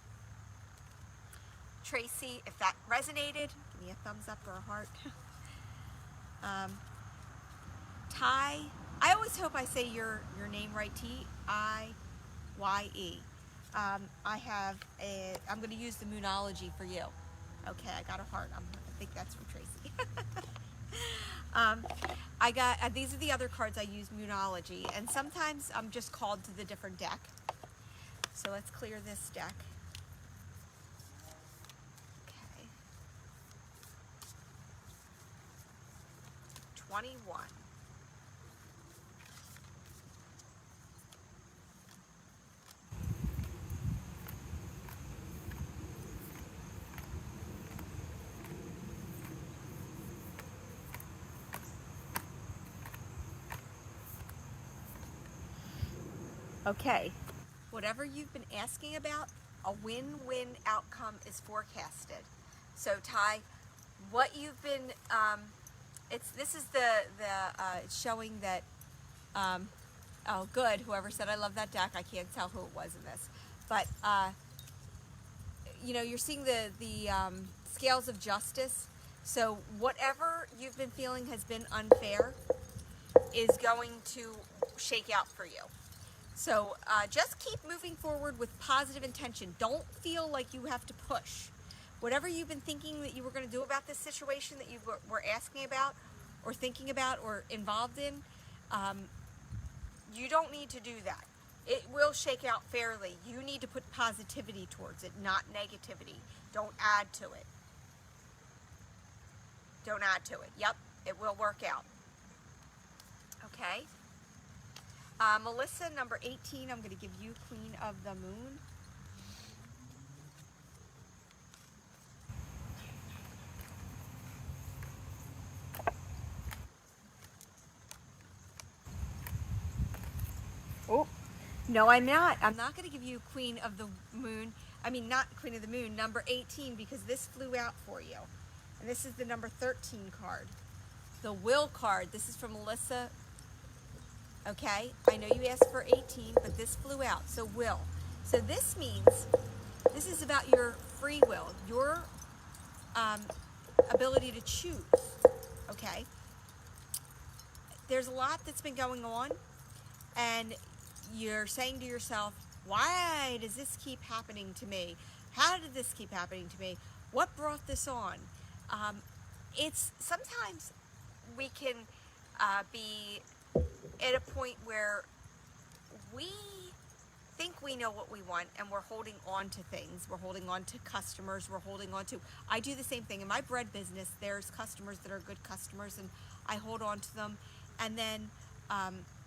S1: Tracy, if that resonated, give me a thumbs up or a heart. Ty, I always hope I say your name right, Tiye. I'm going to use the Moonology for you. Okay, I got a heart. I think that's from Tracy. I got, these are the other cards I use, Moonology, and sometimes I'm just called to the different deck. So let's clear this deck. Okay. 21. Okay, whatever you've been asking about, a win-win outcome is forecasted. So Ty, what you've been, this is it's showing that, oh good, whoever said I love that deck, I can't tell who it was in this, but you know, you're seeing the scales of justice. So whatever you've been feeling has been unfair is going to shake out for you. So just keep moving forward with positive intention. Don't feel like you have to push. Whatever you've been thinking that you were going to do about this situation that you were asking about or thinking about or involved in, you don't need to do that. It will shake out fairly. You need to put positivity towards it, not negativity. Don't add to it. Don't add to it. Yep, it will work out. Okay. Melissa, number 18, I'm going to give you Queen of the Moon. Oh, no, I'm not. I'm not going to give you Queen of the Moon. I mean, not Queen of the Moon, number 18, because this flew out for you. And this is the number 13 card. The Will card. This is from Melissa. Okay, I know you asked for 18, but this flew out, so will. So this means, this is about your free will, your ability to choose, okay? There's a lot that's been going on, and you're saying to yourself, why does this keep happening to me? How did this keep happening to me? What brought this on? It's sometimes we can be at a point where we think we know what we want and we're holding on to things. We're holding on to customers. We're holding on to, I do the same thing. In my bread business, there's customers that are good customers and I hold on to them. And then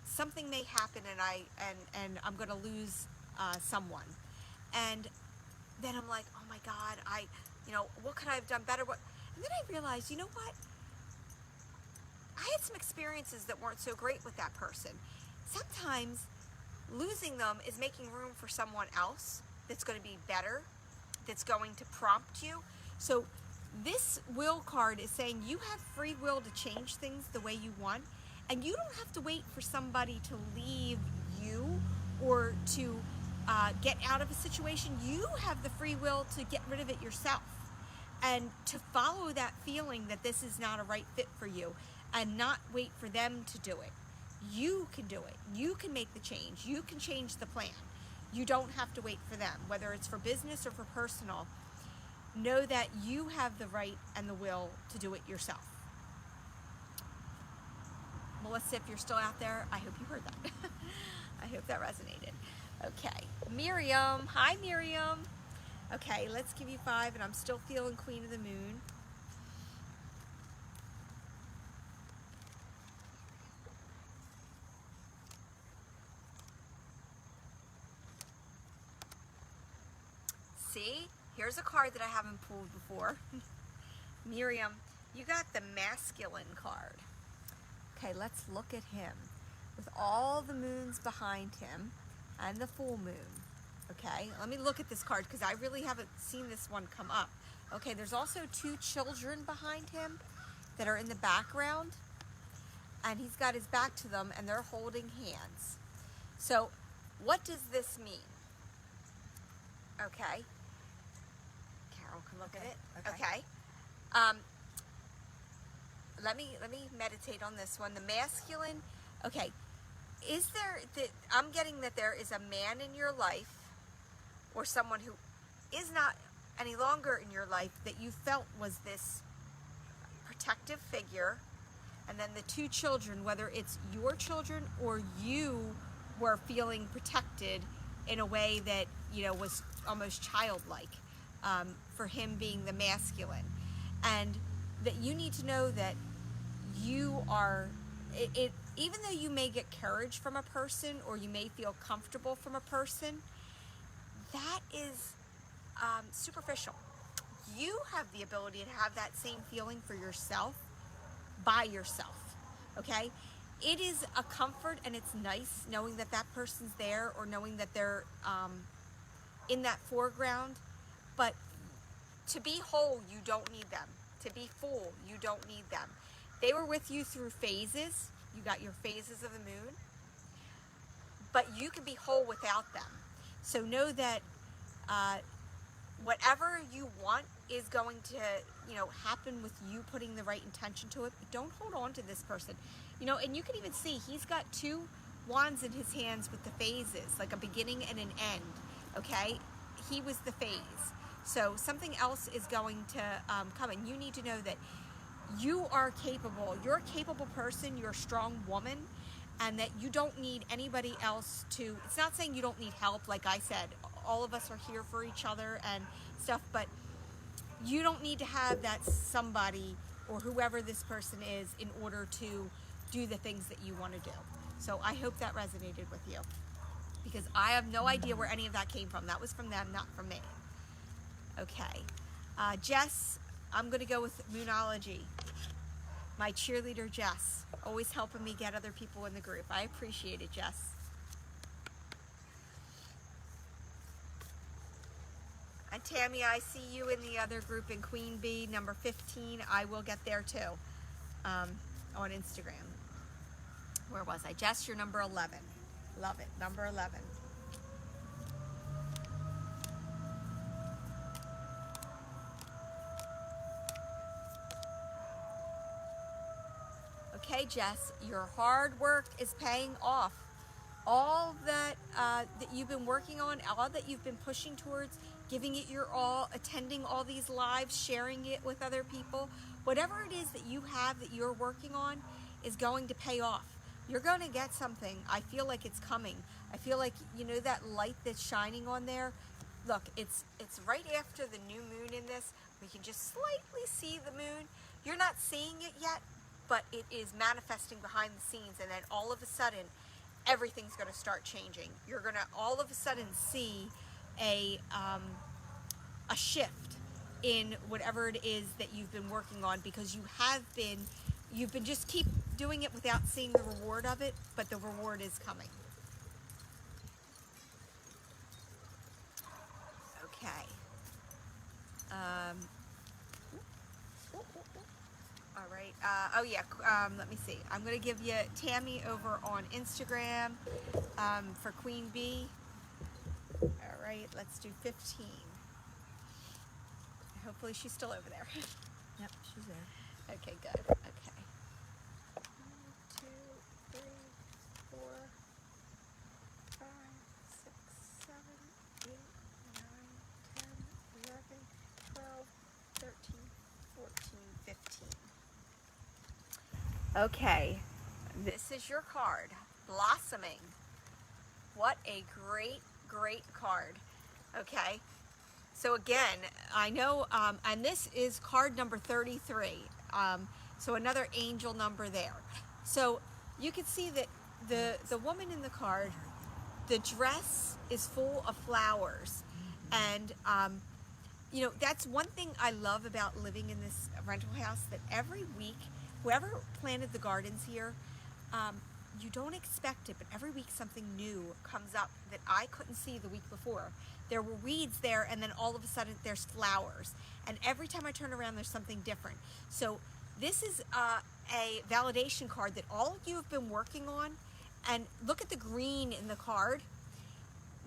S1: something may happen and I'm going to lose someone. And then I'm like, oh my God, what could I have done better? And then I realized, you know what? I had some experiences that weren't so great with that person. Sometimes losing them is making room for someone else that's going to be better, that's going to prompt you. So this will card is saying you have free will to change things the way you want, and you don't have to wait for somebody to leave you or to get out of a situation. You have the free will to get rid of it yourself and to follow that feeling that this is not a right fit for you and not wait for them to do it. You can do it. You can make the change. You can change the plan. You don't have to wait for them, whether it's for business or for personal. Know that you have the right and the will to do it yourself. Melissa, if you're still out there, I hope you heard that. I hope that resonated. Okay, Miriam. Hi, Miriam. Okay, let's give you 5, and I'm still feeling Queen of the Moon. See? Here's a card that I haven't pulled before. Miriam, you got the masculine card. Okay, let's look at him with all the moons behind him and the full moon. Okay, let me look at this card because I really haven't seen this one come up. Okay, there's also 2 children behind him that are in the background, and he's got his back to them and they're holding hands. So what does this mean? Okay. Carol can look at it. Okay. Let me meditate on this one. The masculine. Okay. Is there that I'm getting that there is a man in your life or someone who is not any longer in your life that you felt was this protective figure, and then the 2 children, whether it's your children or you were feeling protected in a way that, you know, was almost childlike, for him being the masculine. And that you need to know that you are, even though you may get courage from a person or you may feel comfortable from a person, that is superficial. You have the ability to have that same feeling for yourself by yourself, okay? It is a comfort and it's nice knowing that that person's there or knowing that they're in that foreground, but to be whole, you don't need them. To be full, you don't need them. They were with you through phases. You got your phases of the moon, but you can be whole without them. So know that whatever you want is going to, you know, happen with you putting the right intention to it, but don't hold on to this person. You know, and you can even see he's got 2 wands in his hands with the phases, like a beginning and an end, okay? He was the phase. So something else is going to come, and you need to know that you are capable. You're a capable person. You're a strong woman, and that you don't need anybody else to, it's not saying you don't need help. Like I said, all of us are here for each other and stuff, but you don't need to have that somebody or whoever this person is in order to do the things that you want to do. So I hope that resonated with you, because I have no idea where any of that came from. That was from them, not from me. Okay. Jess, I'm going to go with Moonology. My cheerleader, Jess, always helping me get other people in the group. I appreciate it, Jess. And Tammy, I see you in the other group in Queen Bee, number 15. I will get there too, on Instagram. Where was I? Jess, you're number 11. Love it. Number 11. Okay, Jess, your hard work is paying off. All that that you've been working on, all that you've been pushing towards, giving it your all, attending all these lives, sharing it with other people, whatever it is that you have that you're working on is going to pay off. You're going to get something. I feel like it's coming. I feel like, you know, that light that's shining on there. Look, it's right after the new moon in this. We can just slightly see the moon. You're not seeing it yet, but it is manifesting behind the scenes, and then all of a sudden everything's going to start changing. You're going to all of a sudden see a shift in whatever it is that you've been working on, because you've been just keep doing it without seeing the reward of it, but the reward is coming. Okay. Oh yeah, let me see. I'm going to give you Tammy over on Instagram for Queen Bee. All right, let's do 15. Hopefully she's still over there.
S2: Yep, she's there.
S1: Okay, good. Okay. 1, 2, 3, 4, 5, 6, 7, 8, 9, 10, 11, 12, 13, 14, 15. Okay, this is your card, Blossoming. What a great, great card. Okay, so again, I know, and this is card number 33. So another angel number there. So you can see that the woman in the card, the dress is full of flowers, and you know, that's one thing I love about living in this rental house, that every week, whoever planted the gardens here, you don't expect it, but every week something new comes up that I couldn't see the week before. There were weeds there, and then all of a sudden there's flowers. And every time I turn around, there's something different. So this is a validation card that all of you have been working on. And look at the green in the card.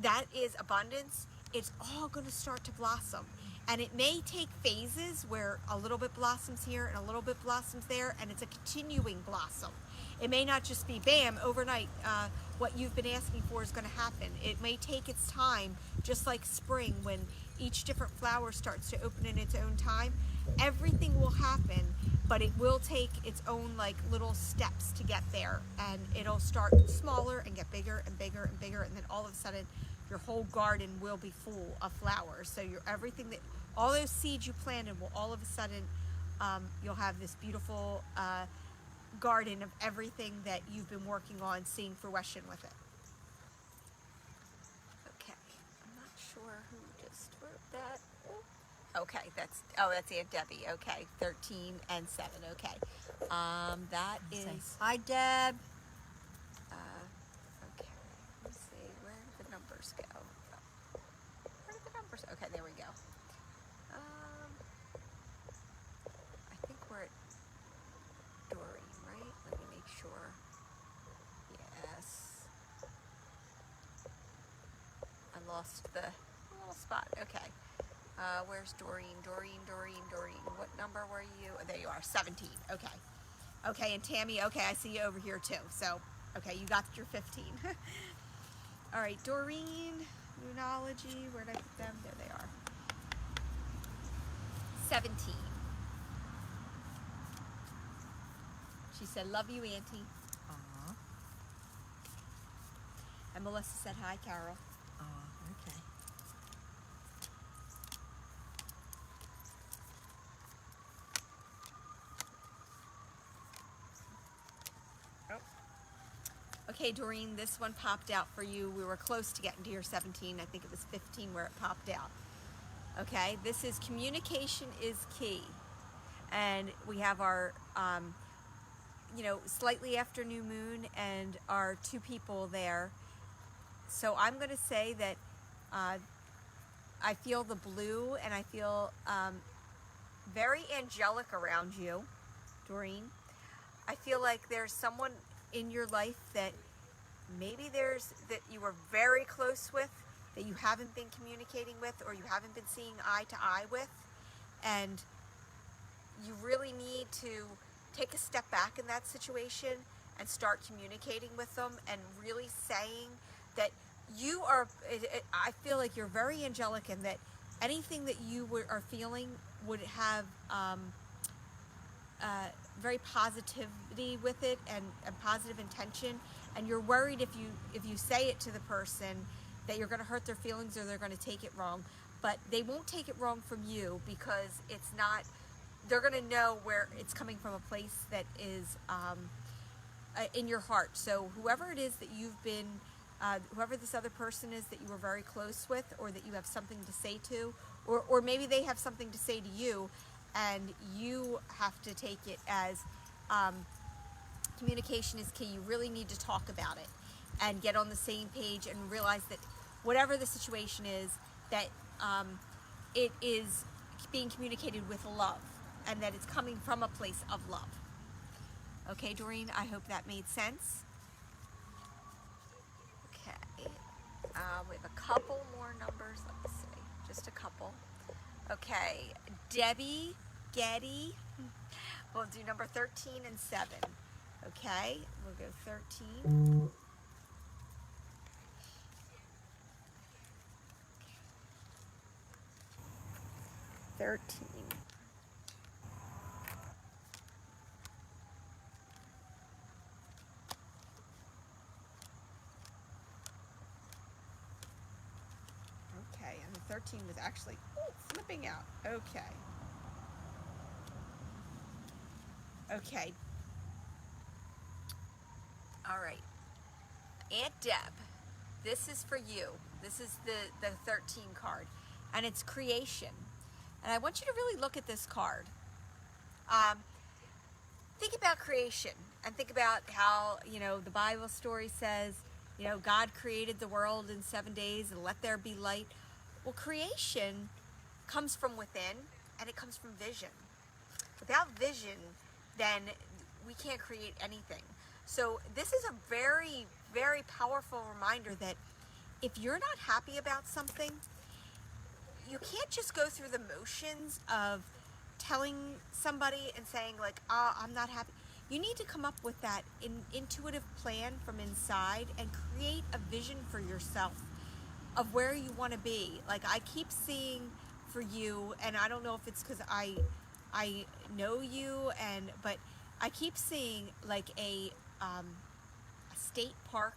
S1: That is abundance. It's all going to start to blossom. And it may take phases where a little bit blossoms here and a little bit blossoms there, and it's a continuing blossom. It may not just be bam, overnight, what you've been asking for is going to happen. It may take its time, just like spring, when each different flower starts to open in its own time. Everything will happen, but it will take its own like little steps to get there, and it'll start smaller and get bigger and bigger and bigger, and then all of a sudden your whole garden will be full of flowers. So everything that, all those seeds you planted will all of a sudden, you'll have this beautiful garden of everything that you've been working on, seeing fruition with it. Okay, I'm not sure who just wrote that. Okay, that's Aunt Debbie. Okay, 13 and 7. Okay, that is.
S2: Hi, Deb.
S1: Okay, let's see. Where did the numbers go? Where did the numbers? Okay, there we go. I think we're at Doreen, right? Let me make sure. Yes. I lost the little spot. Okay. Where's Doreen? Doreen. What number were you? Oh, there you are, 17. Okay. Okay, and Tammy, okay, I see you over here too. So, okay, you got your 15. All right, Doreen, Moonology, where'd I put them? There they are. 17. She said, love you, Auntie.
S2: Aw.
S1: And Melissa said, hi, Carol.
S2: Aw, okay.
S1: Okay, Doreen, this one popped out for you. We were close to getting to your 17. I think it was 15 where it popped out. Okay, this is communication is key. And we have our, you know, slightly after new moon and our 2 people there. So I'm going to say that I feel the blue, and I feel very angelic around you, Doreen. I feel like there's someone in your life that maybe that you were very close with, that you haven't been communicating with, or you haven't been seeing eye to eye with, and you really need to take a step back in that situation and start communicating with them and really saying that you are, I feel like you're very angelic, and that anything that you are feeling would have very positivity with it, and positive intention, and you're worried if you say it to the person that you're going to hurt their feelings or they're going to take it wrong. But they won't take it wrong from you, because it's not, they're going to know where it's coming from, a place that is in your heart. So whoever it is that you've been, whoever this other person is that you were very close with, or that you have something to say to, or maybe they have something to say to you, and you have to take it as communication is key. You really need to talk about it and get on the same page, and realize that whatever the situation is, that it is being communicated with love, and that it's coming from a place of love. Okay, Doreen, I hope that made sense. Okay, we have a couple more numbers. Let me see, just a couple. Okay, Debbie, Getty. We'll do number 13 and 7. Okay, we'll go 13. 13. Okay, and the 13 was actually flipping out. Okay. Okay. All right. Aunt Deb, this is for you. This is the 13 card, and it's creation. And I want you to really look at this card. Think about creation and think about how, the Bible story says, God created the world in 7 days and let there be light. Well, creation comes from within and it comes from vision. Without vision, then we can't create anything. So this is a very, very powerful reminder that if you're not happy about something, you can't just go through the motions of telling somebody and saying like, I'm not happy. You need to come up with that intuitive plan from inside and create a vision for yourself of where you want to be. Like I keep seeing for you, and I don't know if it's because I know you, but I keep seeing like a state park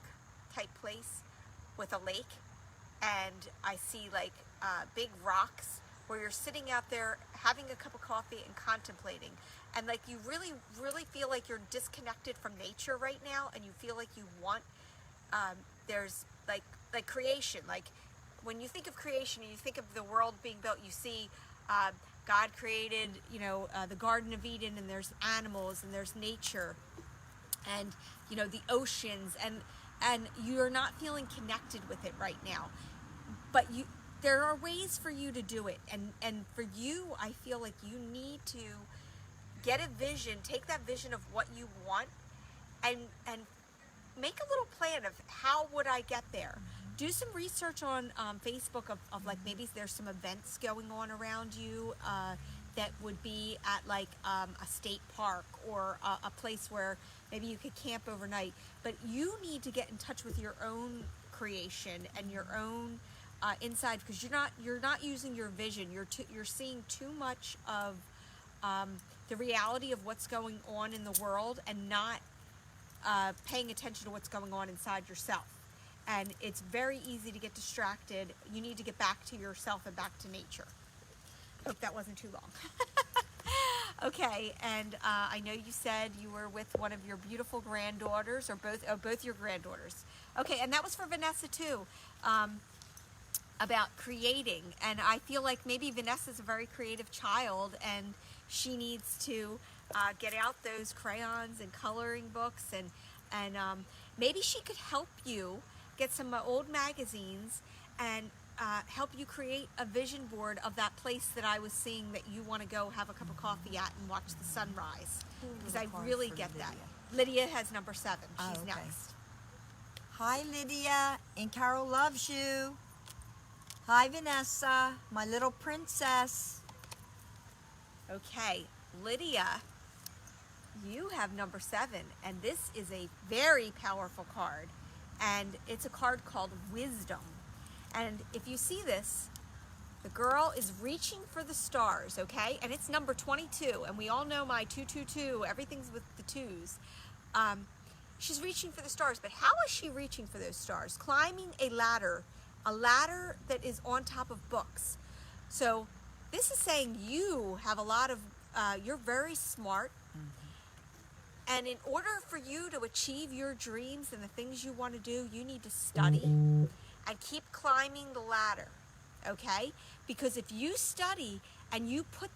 S1: type place with a lake, and I see like big rocks where you're sitting out there having a cup of coffee and contemplating, and like you really, really feel like you're disconnected from nature right now, and you feel like you want there's like creation. Like when you think of creation and you think of the world being built, you see God created the Garden of Eden, and there's animals and there's nature and the oceans, and you're not feeling connected with it right now, but there are ways for you to do it, and for you, I feel like you need to get a vision, take that vision of what you want, and make a little plan of how would I get there. Do some research on Facebook of like maybe there's some events going on around you that would be at like a state park or a place where maybe you could camp overnight. But you need to get in touch with your own creation and your own inside, because you're not using your vision. You're seeing too much of the reality of what's going on in the world and not paying attention to what's going on inside yourself. And it's very easy to get distracted. You need to get back to yourself and back to nature. Hope that wasn't too long. Okay, and I know you said you were with one of your beautiful granddaughters, or both your granddaughters. Okay, and that was for Vanessa too, about creating. And I feel like maybe Vanessa's a very creative child, and she needs to get out those crayons and coloring books, and maybe she could help you get some old magazines and help you create a vision board of that place that I was seeing that you want to go have a cup of coffee at and watch the sunrise. Because I really get that. Lydia has number 7. She's
S2: okay.
S1: next.
S2: Hi, Lydia, and Carol loves you. Hi, Vanessa, my little princess.
S1: Okay, Lydia, you have number 7, and this is a very powerful card, and it's a card called Wisdom. And if you see this, the girl is reaching for the stars, okay? And it's number 22, and we all know my 222, everything's with the 2s. She's reaching for the stars, but how is she reaching for those stars? Climbing a ladder that is on top of books. So this is saying you have a lot of, you're very smart, and in order for you to achieve your dreams and the things you want to do, you need to study and keep climbing the ladder, okay? Because if you study and you put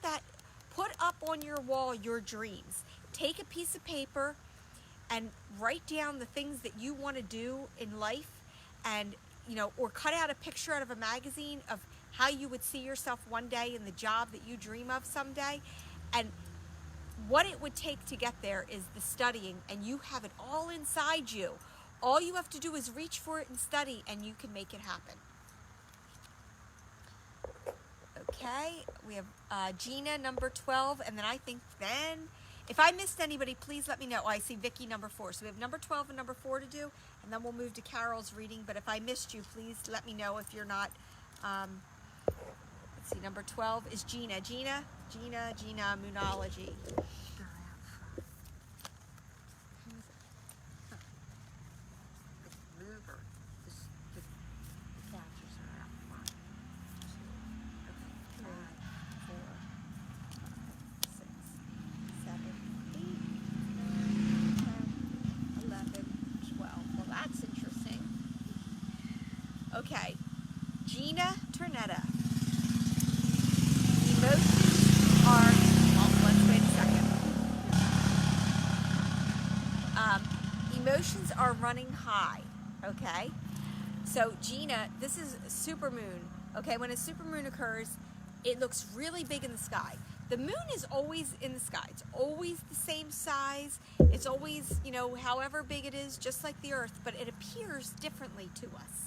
S1: up on your wall your dreams, take a piece of paper and write down the things that you want to do in life, and or cut out a picture out of a magazine of how you would see yourself one day in the job that you dream of someday, and what it would take to get there is the studying, and you have it all inside you. All you have to do is reach for it and study, and you can make it happen. Okay, we have Gina, number 12, and then I think then, if I missed anybody, please let me know. Oh, I see Vicky, number 4. So we have number 12 and number 4 to do, and then we'll move to Carol's reading. But if I missed you, please let me know if you're not. Let's see, number 12 is Gina. Gina, Moonology. Okay, Gina Ternetta. Emotions are, let's wait a second. Emotions are running high, okay? So Gina, this is supermoon, okay? When a supermoon occurs, it looks really big in the sky. The moon is always in the sky. It's always the same size. It's always, however big it is, just like the earth, but it appears differently to us.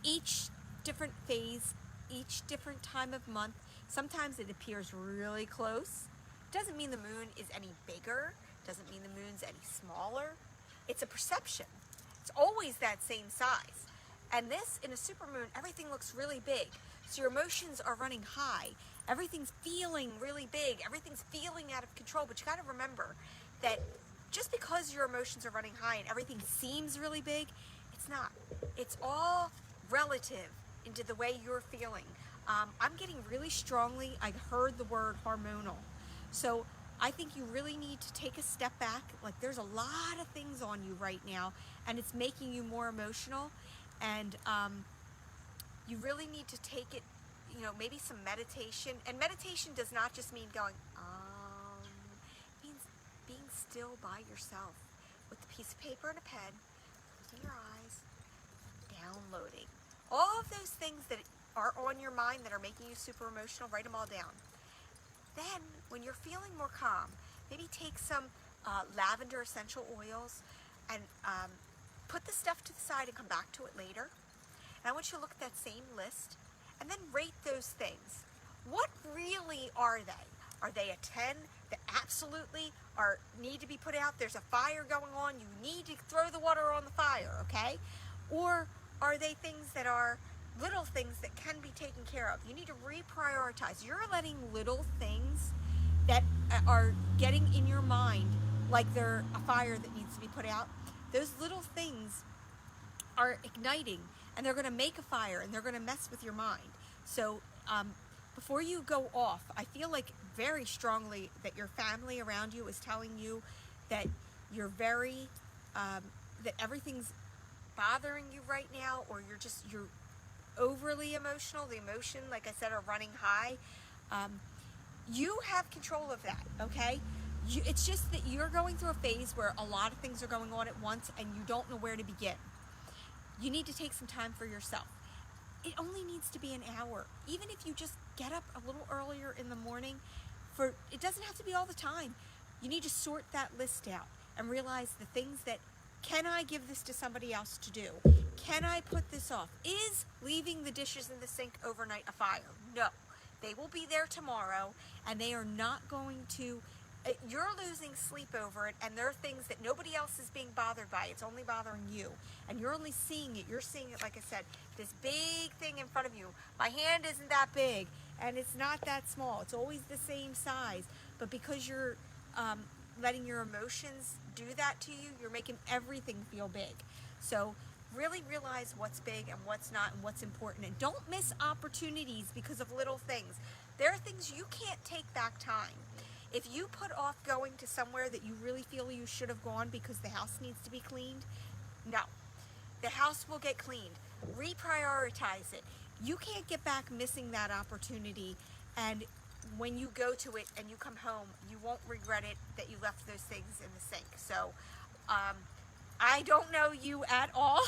S1: Each different phase, each different time of month, sometimes it appears really close. Doesn't mean the moon is any bigger, doesn't mean the moon's any smaller. It's a perception. It's always that same size. And this, in a supermoon, everything looks really big. So your emotions are running high. Everything's feeling really big. Everything's feeling out of control. But you got to remember that just because your emotions are running high and everything seems really big, it's not. It's all relative into the way you're feeling. I'm getting really strongly, I've heard the word hormonal. So I think you really need to take a step back. Like, there's a lot of things on you right now, and it's making you more emotional. And you really need to take it, maybe some meditation. And meditation does not just mean going, it means being still by yourself with a piece of paper and a pen, closing your eyes, downloading. All of those things that are on your mind that are making you super emotional, write them all down. Then, when you're feeling more calm, maybe take some lavender essential oils and put the stuff to the side and come back to it later. And I want you to look at that same list and then rate those things. What really are they? Are they a 10 that absolutely need to be put out? There's a fire going on. You need to throw the water on the fire, okay? Or are they things that are little things that can be taken care of? You need to reprioritize. You're letting little things that are getting in your mind like they're a fire that needs to be put out. Those little things are igniting, and they're going to make a fire, and they're going to mess with your mind. So before you go off, I feel like very strongly that your family around you is telling you that you're very, that everything's bothering you right now, or you're overly emotional. The emotion, like I said, are running high. You have control of that, okay? It's just that you're going through a phase where a lot of things are going on at once and you don't know where to begin. You need to take some time for yourself. It only needs to be an hour. Even if you just get up a little earlier in the morning, it doesn't have to be all the time. You need to sort that list out and realize the things that, can I give this to somebody else to do? Can I put this off? Is leaving the dishes in the sink overnight a fire? No. They will be there tomorrow, and they are not going to, you're losing sleep over it, and there are things that nobody else is being bothered by. It's only bothering you, and you're only seeing it. You're seeing it, like I said, this big thing in front of you. My hand isn't that big, and it's not that small. It's always the same size, but because you're letting your emotions do that to you, you're making everything feel big. So really realize what's big and what's not and what's important, and don't miss opportunities because of little things. There are things you can't take back time. If you put off going to somewhere that you really feel you should have gone because the house needs to be cleaned, no. The house will get cleaned. Reprioritize it. You can't get back missing that opportunity, and when you go to it and you come home, you won't regret it that you left those things in the sink. So I don't know you at all,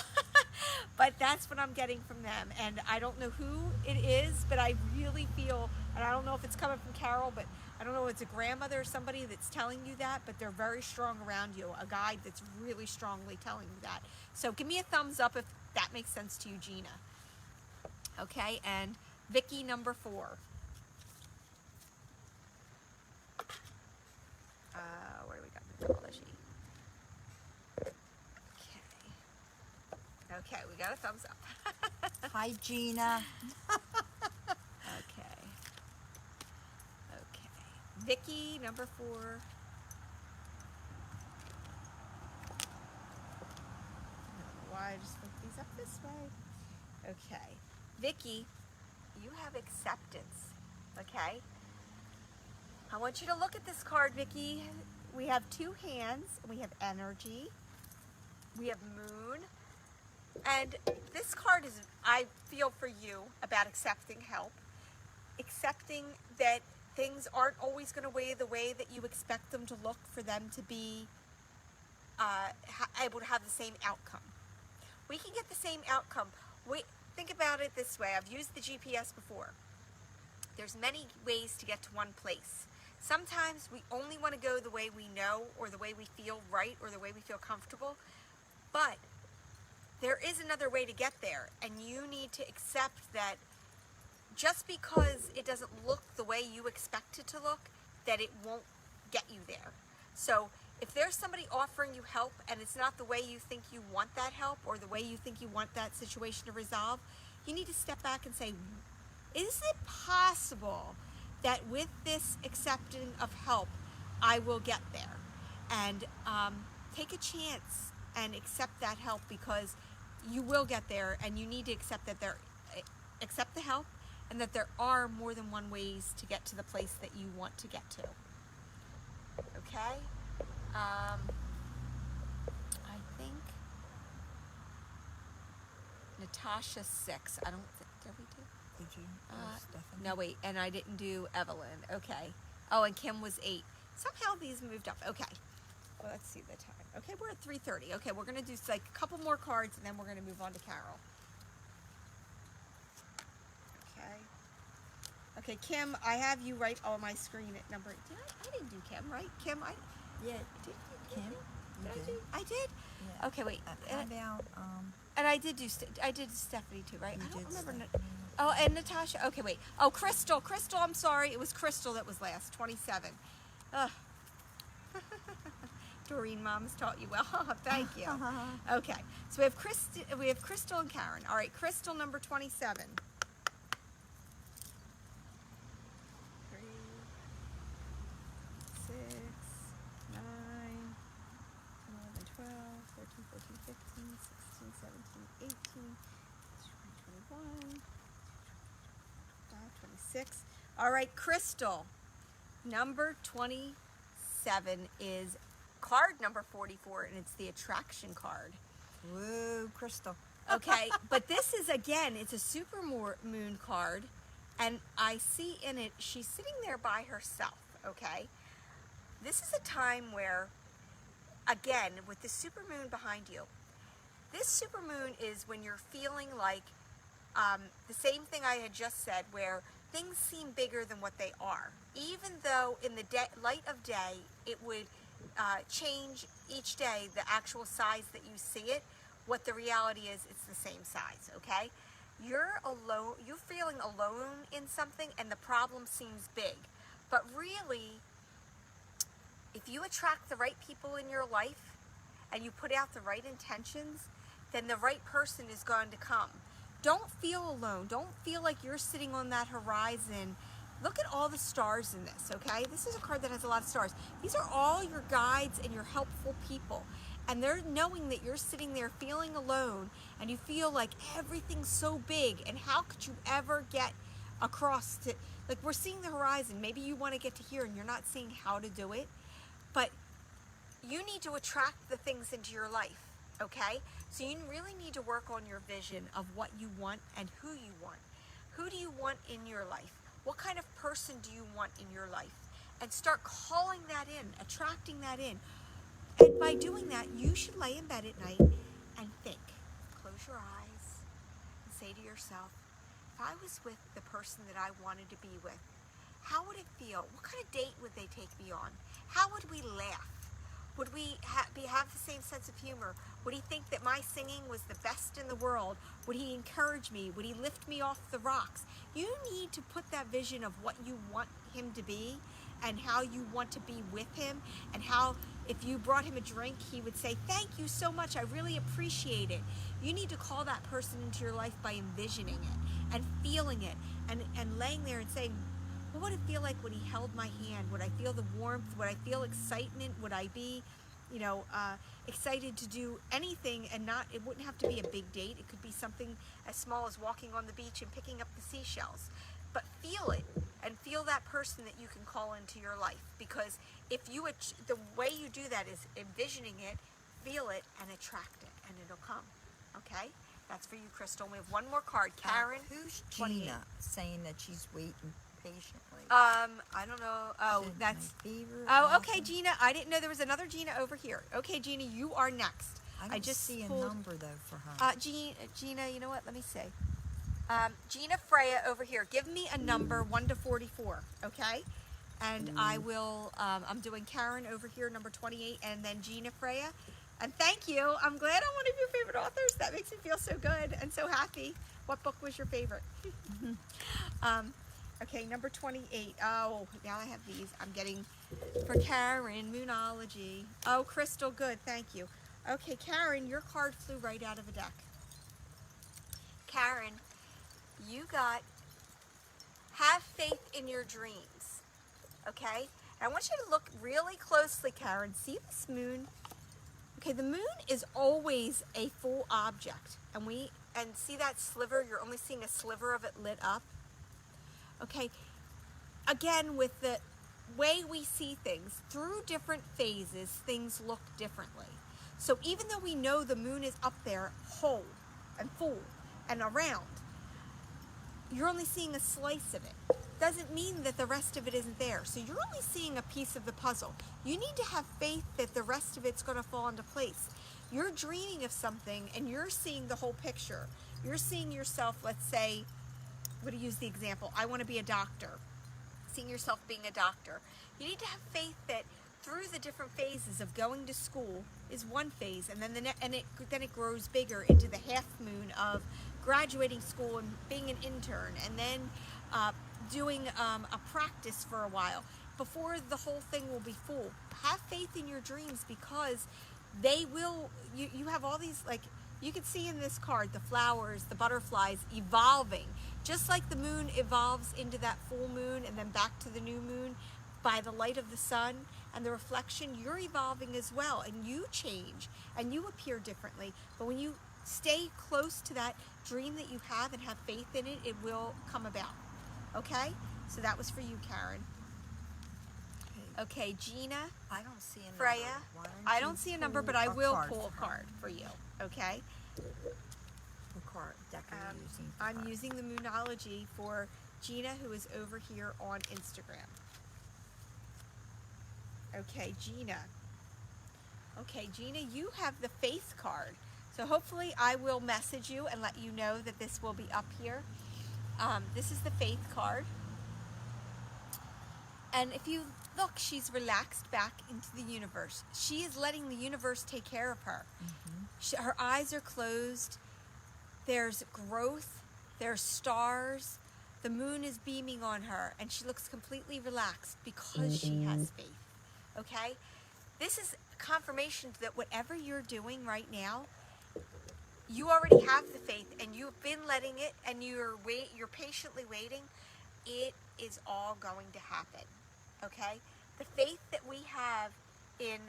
S1: but that's what I'm getting from them. And I don't know who it is, but I really feel, and I don't know if it's coming from Carol, but I don't know if it's a grandmother or somebody that's telling you that, but they're very strong around you. A guide that's really strongly telling you that. So give me a thumbs up if that makes sense to you, Gina. Okay, and Vicky, number 4. Where do we got mythology? Okay, we got a thumbs up.
S2: Hi, Gina.
S1: Okay. Vicky, number 4. I don't know why I just flipped these up this way. Okay. Vicky, you have acceptance. Okay? I want you to look at this card, Vicky. We have 2 hands. We have energy. We have moon. And this card is, I feel for you, about accepting help. Accepting that things aren't always going to be the way that you expect them to look for them to be able to have the same outcome. We can get the same outcome. Think about it this way. I've used the GPS before. There's many ways to get to one place. Sometimes we only want to go the way we know, or the way we feel right, or the way we feel comfortable. But there is another way to get there, and you need to accept that just because it doesn't look the way you expect it to look, that it won't get you there. So if there's somebody offering you help and it's not the way you think you want that help, or the way you think you want that situation to resolve, you need to step back and say, is it possible that with this accepting of help, I will get there? And take a chance and accept that help, because you will get there, and you need to accept that accept the help, and that there are more than one ways to get to the place that you want to get to. Okay? I think Natasha 6. I don't think, did we do?
S2: Did you? Stephanie?
S1: No, wait, and I didn't do Evelyn. Okay. Oh, and Kim was 8. Somehow these moved up. Okay. Well, let's see the time. Okay, we're at 3:30. Okay, we're going to do like a couple more cards, and then we're going to move on to Carol. Okay, Kim, I have you right on my screen at number. I didn't do Kim, right? Kim,
S2: Yeah.
S1: Did
S2: Kim? You did.
S1: I did.
S2: Yeah.
S1: Okay, wait.
S2: How about
S1: And I did Stephanie too, right?
S2: You
S1: I don't
S2: did
S1: remember.
S2: Stephanie.
S1: Oh, and Natasha. Okay, wait. Oh, Crystal. Crystal, I'm sorry. It was Crystal that was last. 27. Ugh. Doreen, Mom's taught you well. Thank you. Okay, so we have Crystal and Karen. All right, Crystal, number 27. 3, 6, 9, 11, 12, 13, 14, 15, 16, 17, 18, 21, 26. All right, Crystal, number 27 is card number 44, and it's the attraction card.
S2: Woo, Crystal.
S1: Okay, but this is, again, it's a super moon card, and I see in it, she's sitting there by herself, okay? This is a time where, again, with the super moon behind you, this super moon is when you're feeling like the same thing I had just said, where things seem bigger than what they are. Even though in the light of day, it would change each day the actual size that you see it, what the reality is, it's the same size, okay? You're alone, you're feeling alone in something, and the problem seems big. But really, if you attract the right people in your life, and you put out the right intentions, then the right person is going to come. Don't feel alone. Don't feel like you're sitting on that horizon. Look at all the stars in this, okay? This is a card that has a lot of stars. These are all your guides and your helpful people. And they're knowing that you're sitting there feeling alone, and you feel like everything's so big, and how could you ever get across to, like, we're seeing the horizon. Maybe you want to get to here and you're not seeing how to do it, but you need to attract the things into your life, okay? So you really need to work on your vision of what you want and who you want. Who do you want in your life? What kind of person do you want in your life? And start calling that in, attracting that in. And by doing that, you should lay in bed at night and think. Close your eyes and say to yourself, if I was with the person that I wanted to be with, How would it feel? What kind of date would they take me on? How would we laugh? Would we have the same sense of humor? Would he think that my singing was the best in the world? Would he encourage me? Would he lift me off the rocks? You need to put that vision of what you want him to be and how you want to be with him, and how if you brought him a drink, he would say, thank you so much, I really appreciate it. You need to call that person into your life by envisioning it and feeling it and laying there and saying, what would it feel like when he held my hand? Would I feel the warmth? Would I feel excitement? Would I be, excited to do anything, and it wouldn't have to be a big date. It could be something as small as walking on the beach and picking up the seashells. But feel it, and feel that person that you can call into your life. Because the way you do that is envisioning it, feel it, and attract it, and it'll come. Okay? That's for you, Crystal. We have one more card. Karen,
S2: who's
S1: 28.
S2: Gina saying that she's waiting patiently?
S1: I don't know. Oh, that's. Okay,
S2: Awesome.
S1: Gina. I didn't know there was another Gina over here. Okay, Gina, you are next.
S2: I don't
S1: just
S2: see
S1: pulled,
S2: a number though for her.
S1: Gina, you know what? Let me see. Gina Freya over here. Give me a number 1 to 44. Okay, and I will. I'm doing Karen over here, number 28, and then Gina Freya. And thank you. I'm glad I'm one of your favorite authors. That makes me feel so good and so happy. What book was your favorite? Okay, number 28. Oh, now I have these. I'm getting for Karen, Moonology. Oh, Crystal, good. Thank you. Okay, Karen, your card flew right out of a deck. Karen, you got have faith in your dreams. Okay? And I want you to look really closely, Karen. See this moon? Okay, the moon is always a full object. And see that sliver? You're only seeing a sliver of it lit up. Okay, again, with the way we see things, through different phases, things look differently. So even though we know the moon is up there whole and full and around, you're only seeing a slice of it. Doesn't mean that the rest of it isn't there. So you're only seeing a piece of the puzzle. You need to have faith that the rest of it's going to fall into place. You're dreaming of something and you're seeing the whole picture. You're seeing yourself, let's say, I'm going to use the example, I want to be a doctor. Seeing yourself being a doctor. You need to have faith that through the different phases of going to school is one phase, and then then it grows bigger into the half moon of graduating school and being an intern, and then doing a practice for a while before the whole thing will be full. Have faith in your dreams, because they will. You have all these, like you can see in this card, the flowers, the butterflies evolving. Just like the moon evolves into that full moon and then back to the new moon by the light of the sun and the reflection, you're evolving as well, and you change and you appear differently. But when you stay close to that dream that you have and have faith in it, it will come about. Okay? So that was for you, Karen. Okay, Gina.
S2: I don't see a number.
S1: Freya. I don't see a number, but I will pull a card for you. Okay?
S2: What card deck are you using?
S1: I'm using the Moonology for Gina, who is over here on Instagram. Okay, Gina. Okay, Gina, you have the Faith card. So hopefully I will message you and let you know that this will be up here. This is the Faith card. And if you look, she's relaxed back into the universe. She is letting the universe take care of her. Her eyes are closed. There's growth. There's stars. The moon is beaming on her, and she looks completely relaxed because she has faith. Okay? This is confirmation that whatever you're doing right now, you already have the faith, and you've been letting it, and you're patiently waiting. It is all going to happen. Okay? The faith that we have in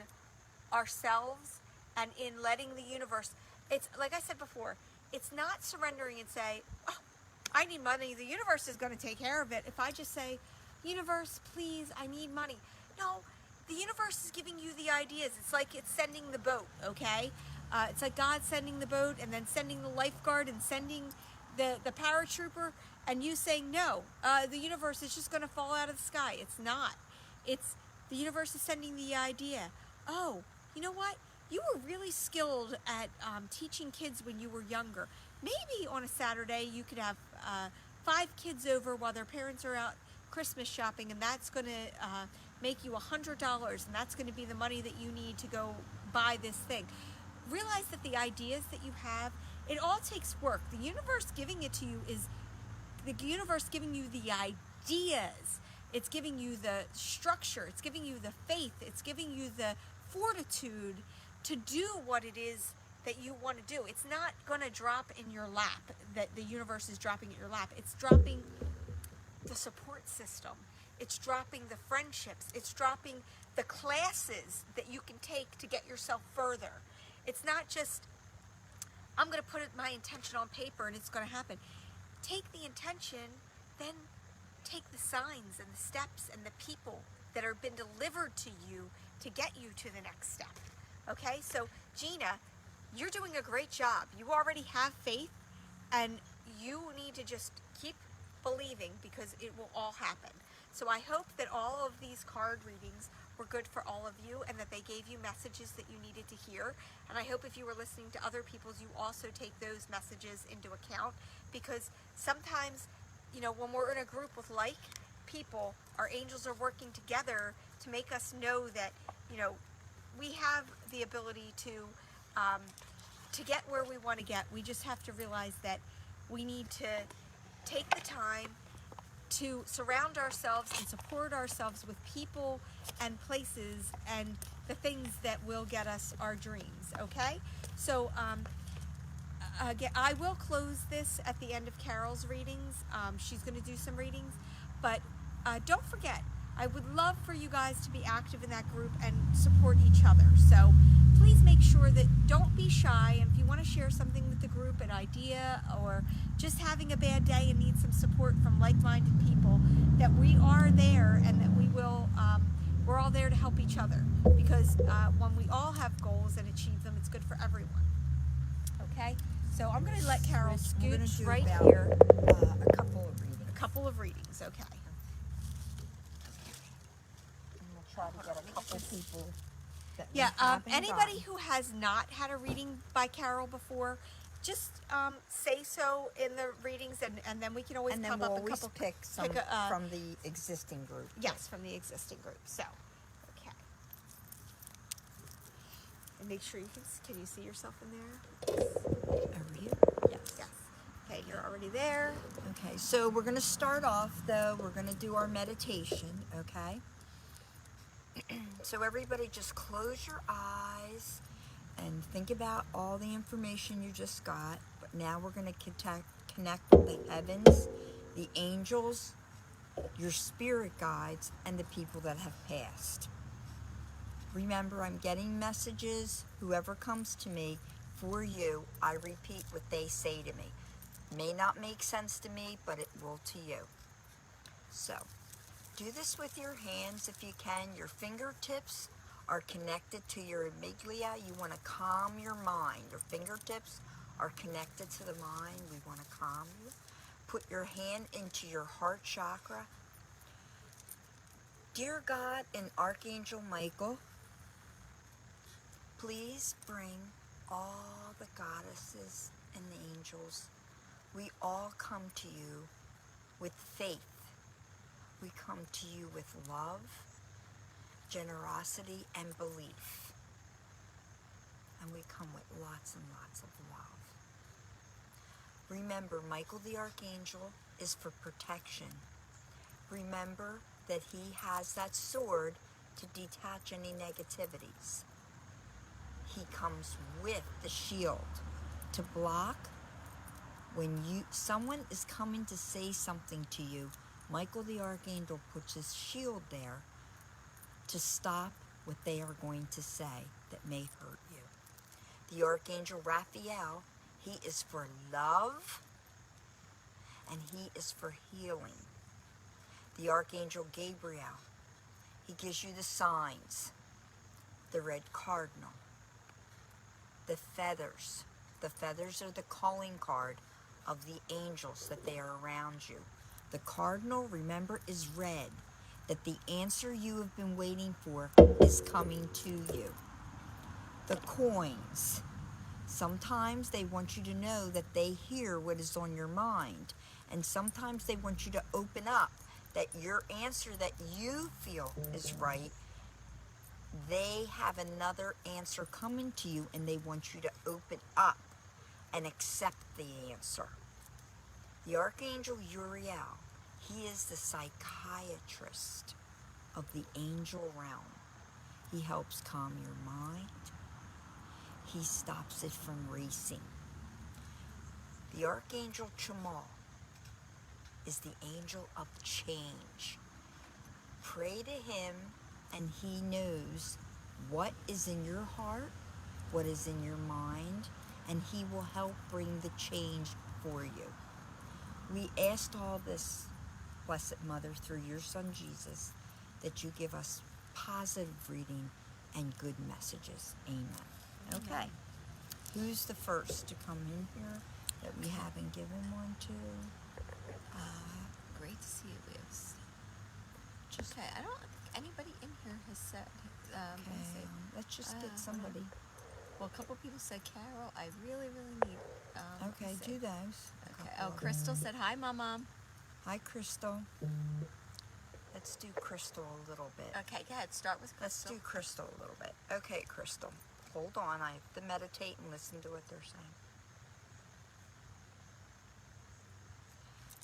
S1: ourselves and in letting the universe, it's like I said before, it's not surrendering and say, oh, I need money, the universe is going to take care of it. If I just say, universe, please, I need money. No, the universe is giving you the ideas. It's like it's sending the boat, okay? It's like God sending the boat and then sending the lifeguard and sending the paratrooper, and you saying, no, the universe is just going to fall out of the sky. It's not. It's the universe is sending the idea. Oh, you know what? You were really skilled at teaching kids when you were younger. Maybe on a Saturday you could have 5 kids over while their parents are out Christmas shopping, and that's going to make you $100, and that's going to be the money that you need to go buy this thing. Realize that the ideas that you have, it all takes work. The universe giving it to you is the universe giving you the ideas. It's giving you the structure. It's giving you the faith. It's giving you the fortitude to do what it is that you want to do. It's not going to drop in your lap, that the universe is dropping in your lap. It's dropping the support system. It's dropping the friendships. It's dropping the classes that you can take to get yourself further. It's not just, I'm going to put my intention on paper and it's going to happen. Take the intention, then take the signs and the steps and the people that have been delivered to you to get you to the next step. Okay, so Gina, you're doing a great job. You already have faith, and you need to just keep believing, because it will all happen. So I hope that all of these card readings were good for all of you, and that they gave you messages that you needed to hear. And I hope if you were listening to other people's, you also take those messages into account, because sometimes, you know, when we're in a group with like people, our angels are working together to make us know that, you know, we have the ability to get where we want to get. We just have to realize that we need to take the time to surround ourselves and support ourselves with people and places and the things that will get us our dreams, okay? So again, I will close this at the end of Carol's readings. She's going to do some readings, but don't forget, I would love for you guys to be active in that group and support each other. So please make sure that, don't be shy, and if you want to share something with the group, an idea, or just having a bad day and need some support from like-minded people, that we are there, and that we will, we're all there to help each other, because when we all have goals and achieve them, it's good for everyone. Okay? So I'm going to let Carol scooch right here.
S2: A couple of readings.
S1: A couple of readings, okay.
S2: And we'll try to get a couple people.
S1: Yeah, anybody who has not had a reading by Carol before, just say so in the readings, and then we can always pop up a couple.
S2: Pick some from the existing group.
S1: Yes, from the existing group. So, okay. And make sure can you see yourself in there?
S2: Over here?
S1: Yes. Yes. Okay, you're already there.
S2: Okay, so we're going to start off, though. We're going to do our meditation, okay? So everybody just close your eyes and think about all the information you just got. But now we're going to connect with the heavens, the angels, your spirit guides, and the people that have passed. Remember, I'm getting messages, whoever comes to me, for you. I repeat what they say to me. May not make sense to me, but it will to you. So, do this with your hands if you can. Your fingertips are connected to your amygdala. You want to calm your mind. Your fingertips are connected to the mind. We want to calm you. Put your hand into your heart chakra. Dear God and Archangel Michael, please bring all the goddesses and the angels. We all come to you with faith. We come to you with love, generosity, and belief. And we come with lots and lots of love. Remember, Michael the Archangel is for protection. Remember that he has that sword to detach any negativities. He comes with the shield to block when someone is coming to say something to you. Michael the Archangel puts his shield there to stop what they are going to say that may hurt you. The Archangel Raphael, he is for love and he is for healing. The Archangel Gabriel, he gives you the signs, the red cardinal, the feathers. The feathers are the calling card of the angels, that they are around you. The cardinal, remember, is red, that the answer you have been waiting for is coming to you. The coins, sometimes they want you to know that they hear what is on your mind, and sometimes they want you to open up that your answer that you feel is right, they have another answer coming to you, and they want you to open up and accept the answer. The Archangel Uriel, he is the psychiatrist of the angel realm. He helps calm your mind. He stops it from racing. The Archangel Chamal is the angel of change. Pray to him, and he knows what is in your heart, what is in your mind, and he will help bring the change for you. We asked all this, Blessed Mother, through your Son Jesus, that you give us positive reading and good messages. Amen. Okay. Who's the first to come in here that we haven't given one to?
S1: Great to see you, Liz. Okay, I don't think anybody in here has said.
S2: Okay, let's just get somebody.
S1: Well, a couple people said Carol. I really need.
S2: Okay, do those.
S1: Okay. Oh, Crystal said hi, Mom.
S2: Hi, Crystal. Let's do Crystal a little bit.
S1: Okay, go ahead. Start with
S2: Let's
S1: Crystal.
S2: do Crystal a little bit. Okay, Crystal. Hold on. I have to meditate and listen to what they're saying.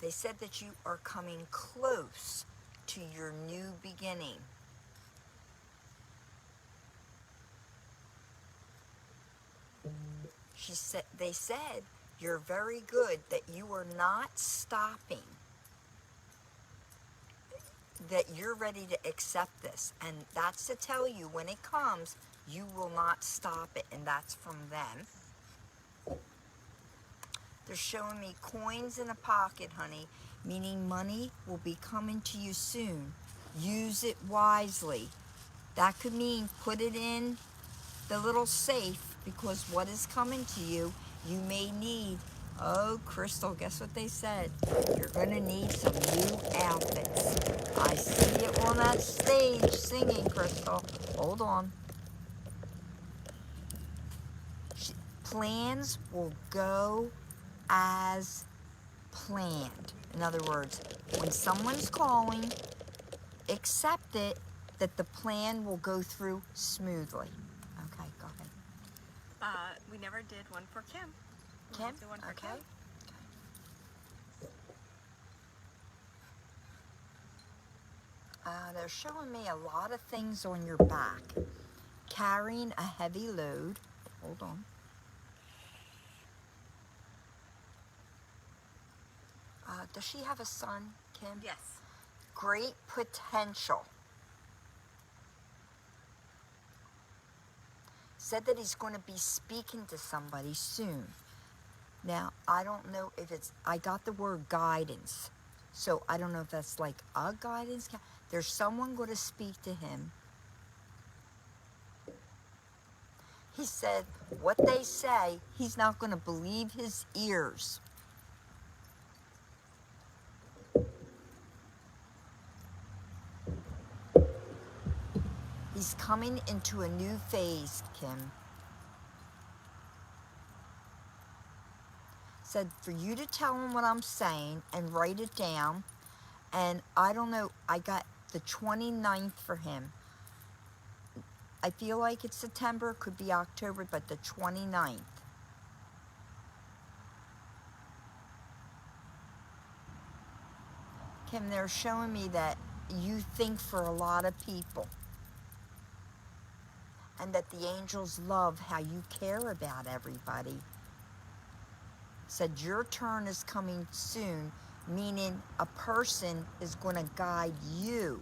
S2: They said that you are coming close to your new beginning. They said you're very good, that you are not stopping, that you're ready to accept this. And that's to tell you, when it comes, you will not stop it, and that's from them. They're showing me coins in a pocket, honey, meaning money will be coming to you soon. Use it wisely. That could mean put it in the little safe, because what is coming to you, you may need. Oh, Crystal, guess what they said? You're going to need some new outfits. I see you on that stage singing, Crystal. Hold on. Plans will go as planned. In other words, when someone's calling, accept it, that the plan will go through smoothly. Okay, go ahead.
S1: We never did one for Kim.
S2: Kim?
S1: Do one for
S2: Okay.
S1: Kim.
S2: They're showing me a lot of things on your back. Carrying a heavy load. Hold on. Does she have a son, Kim?
S1: Yes.
S2: Great potential. Said that he's going to be speaking to somebody soon. Now, I don't know if it's, I got the word guidance. So I don't know if that's like a guidance. There's someone going to speak to him. He said, what they say, he's not going to believe his ears. He's coming into a new phase, Kim. Said for you to tell him what I'm saying and write it down. And I don't know, I got the 29th for him. I feel like it's September, could be October, but the 29th. Kim, they're showing me that you think for a lot of people. And that the angels love how you care about everybody. Said your turn is coming soon, meaning a person is going to guide you.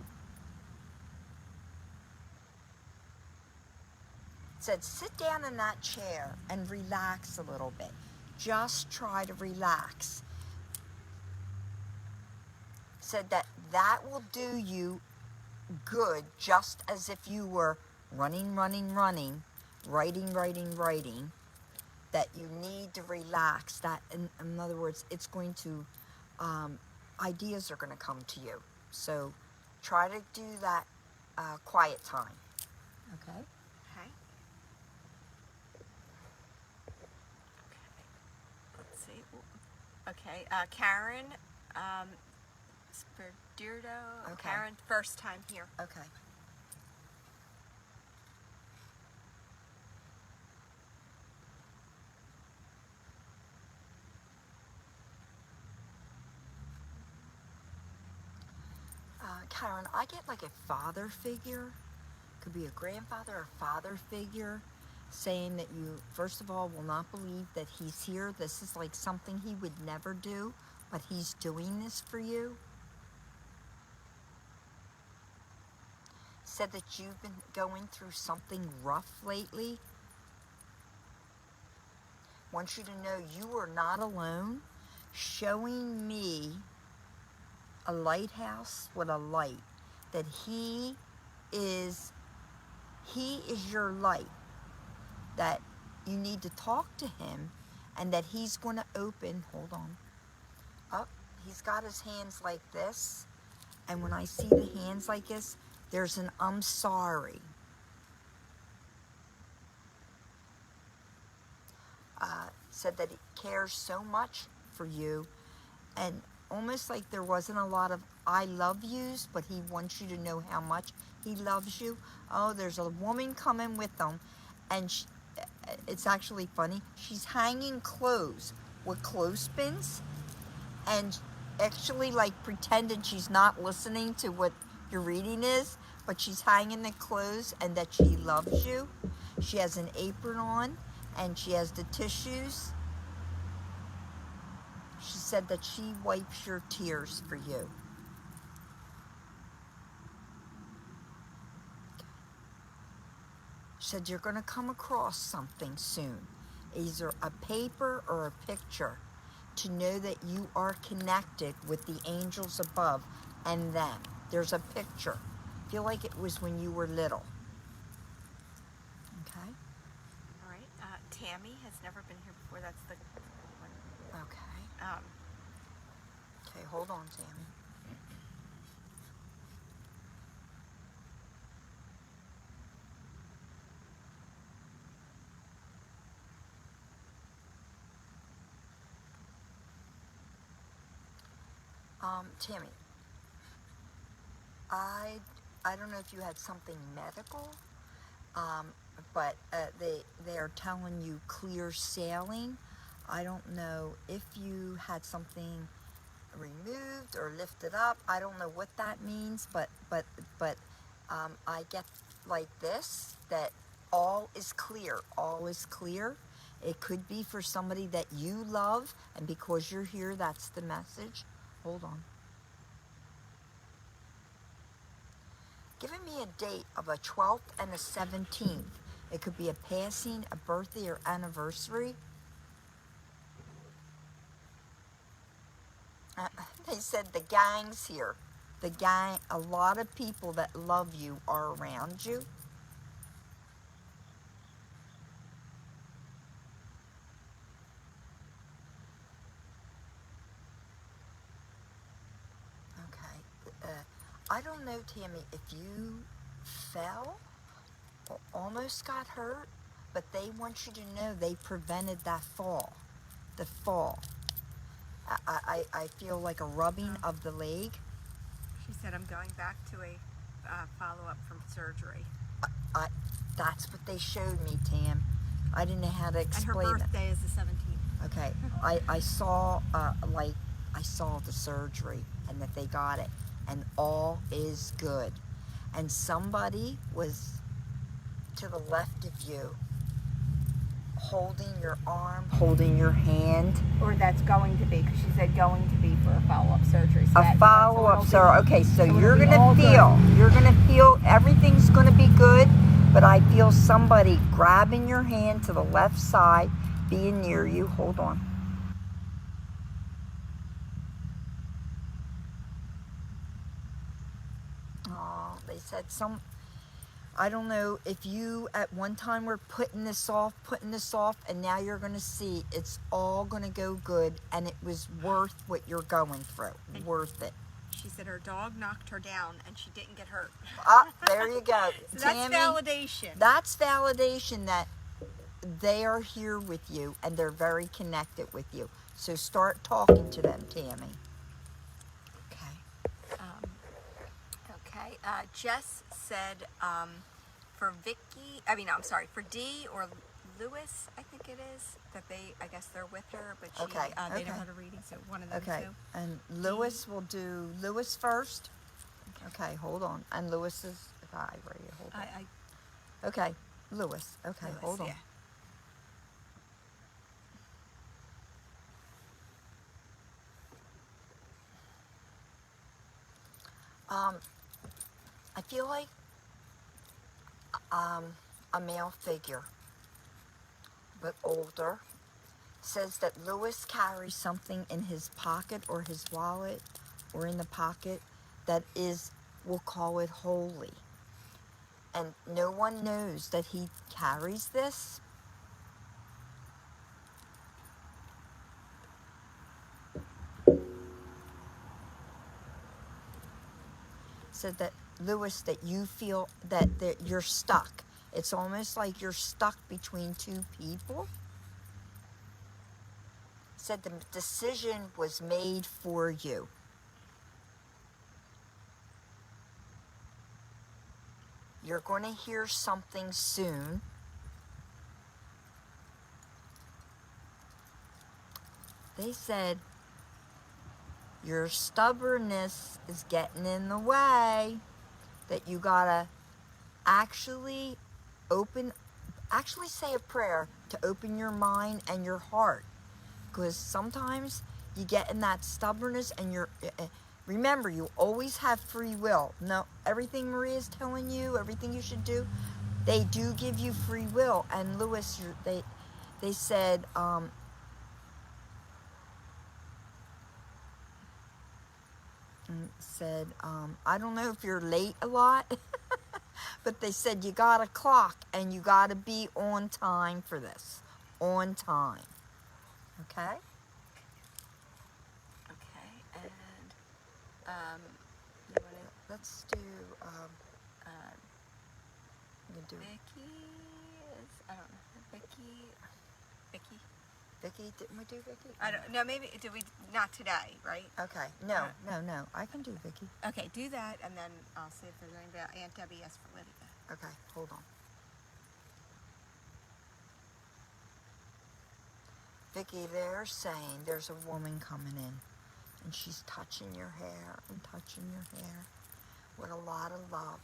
S2: Said sit down in that chair and relax a little bit. Just try to relax. Said that will do you good, just as if you were running, writing, that you need to relax. That, in other words, it's going to, ideas are going to come to you. So try to do that quiet time. Okay?
S1: Okay. Let's see. Okay, Karen, Deardo.
S2: Okay.
S1: Karen, first time here.
S2: Okay. Karen, I get like a father figure, could be a grandfather or father figure, saying that you, first of all, will not believe that he's here. This is like something he would never do, but he's doing this for you. Said that you've been going through something rough lately. Wants you to know you are not alone. Showing me a lighthouse with a light, that he is your light, that you need to talk to him, and that he's going to open, hold on, up, he's got his hands like this, and when I see the hands like this, there's an I'm sorry. Said that he cares so much for you, and almost like there wasn't a lot of I love yous, but he wants you to know how much he loves you. Oh, there's a woman coming with them, and it's actually funny. She's hanging clothes with clothespins, and actually like pretending she's not listening to what your reading is, but she's hanging the clothes, and that she loves you. She has an apron on, and she has the tissues. She said that she wipes your tears for you. She said you're going to come across something soon, either a paper or a picture, to know that you are connected with the angels above and them. There's a picture. Feel like it was when you were little. Okay?
S1: All right. Tammy has never been here before. That's the one.
S2: Okay.
S1: Um,
S2: Okay, hold on, Tammy. Tammy, I don't know if you had something medical, but they are telling you clear sailing. I don't know if you had something removed or lifted up. I don't know what that means, but I get like this, that all is clear. All is clear. It could be for somebody that you love, and because you're here, that's the message. Hold on. Giving me a date of a 12th and a 17th. It could be a passing, a birthday, or anniversary. They said the gang's here. The gang, a lot of people that love you are around you. Okay. I don't know, Tammy, if you fell or almost got hurt, but they want you to know they prevented that fall. The fall. I feel like a rubbing of the leg.
S1: she said I'm going back to a follow-up from surgery.
S2: That's what they showed me, Tam. I didn't know how to explain it.
S1: And her birthday is the 17th.
S2: Okay, I saw I saw the surgery, and that they got it, and all is good. And somebody was to the left of you, holding your arm, holding your hand.
S1: Or that's going to be, because she said going to be for a follow-up surgery. So
S2: A follow-up, sir. Okay, so you're gonna feel everything's gonna be good, but I feel somebody grabbing your hand to the left side, being near you. Hold on. Oh, they said I don't know if you at one time were putting this off, and now you're going to see it's all going to go good, and it was worth what you're going through. Worth it.
S1: She said her dog knocked her down and she didn't get hurt.
S2: There you go.
S1: So
S2: Tammy,
S1: that's validation.
S2: That's validation that they are here with you and they're very connected with you. So start talking to them, Tammy. Okay.
S1: Jess said for for Dee or Lewis, I think it is, that I guess they're with her, but they know how to read, so one of them
S2: Okay,
S1: two.
S2: and Lewis will do Lewis first. Okay, hold on. And Lewis is right here. Hold on. Okay, Lewis. Okay,
S1: Lewis,
S2: hold on.
S1: Yeah.
S2: I feel like a male figure, but older, says that Lewis carries something in his pocket or his wallet or in the pocket that is, we'll call it holy. And no one knows that he carries this. Said that, Lewis, that you feel that you're stuck. It's almost like you're stuck between two people. Said the decision was made for you. You're going to hear something soon. They said your stubbornness is getting in the way, that you gotta actually say a prayer to open your mind and your heart, because sometimes you get in that stubbornness and remember, you always have free will. No, everything Maria's telling you, everything you should do, they do give you free will. And Lewis, they said I don't know if you're late a lot, but they said you got a clock and you got to be on time for this. On time. Okay?
S1: Okay, and
S2: Let's do, you do
S1: Vicky is, I don't know, Vicky,
S2: Vicky, didn't we do Vicky?
S1: I don't know, maybe, did we, not today, right?
S2: Okay, no, I can do Vicky.
S1: Okay, do that, and then I'll see if there's anybody. Aunt Debbie asked for Lydia.
S2: Okay, hold on. Vicky, they're saying there's a woman coming in, and she's touching your hair and touching your hair with a lot of love.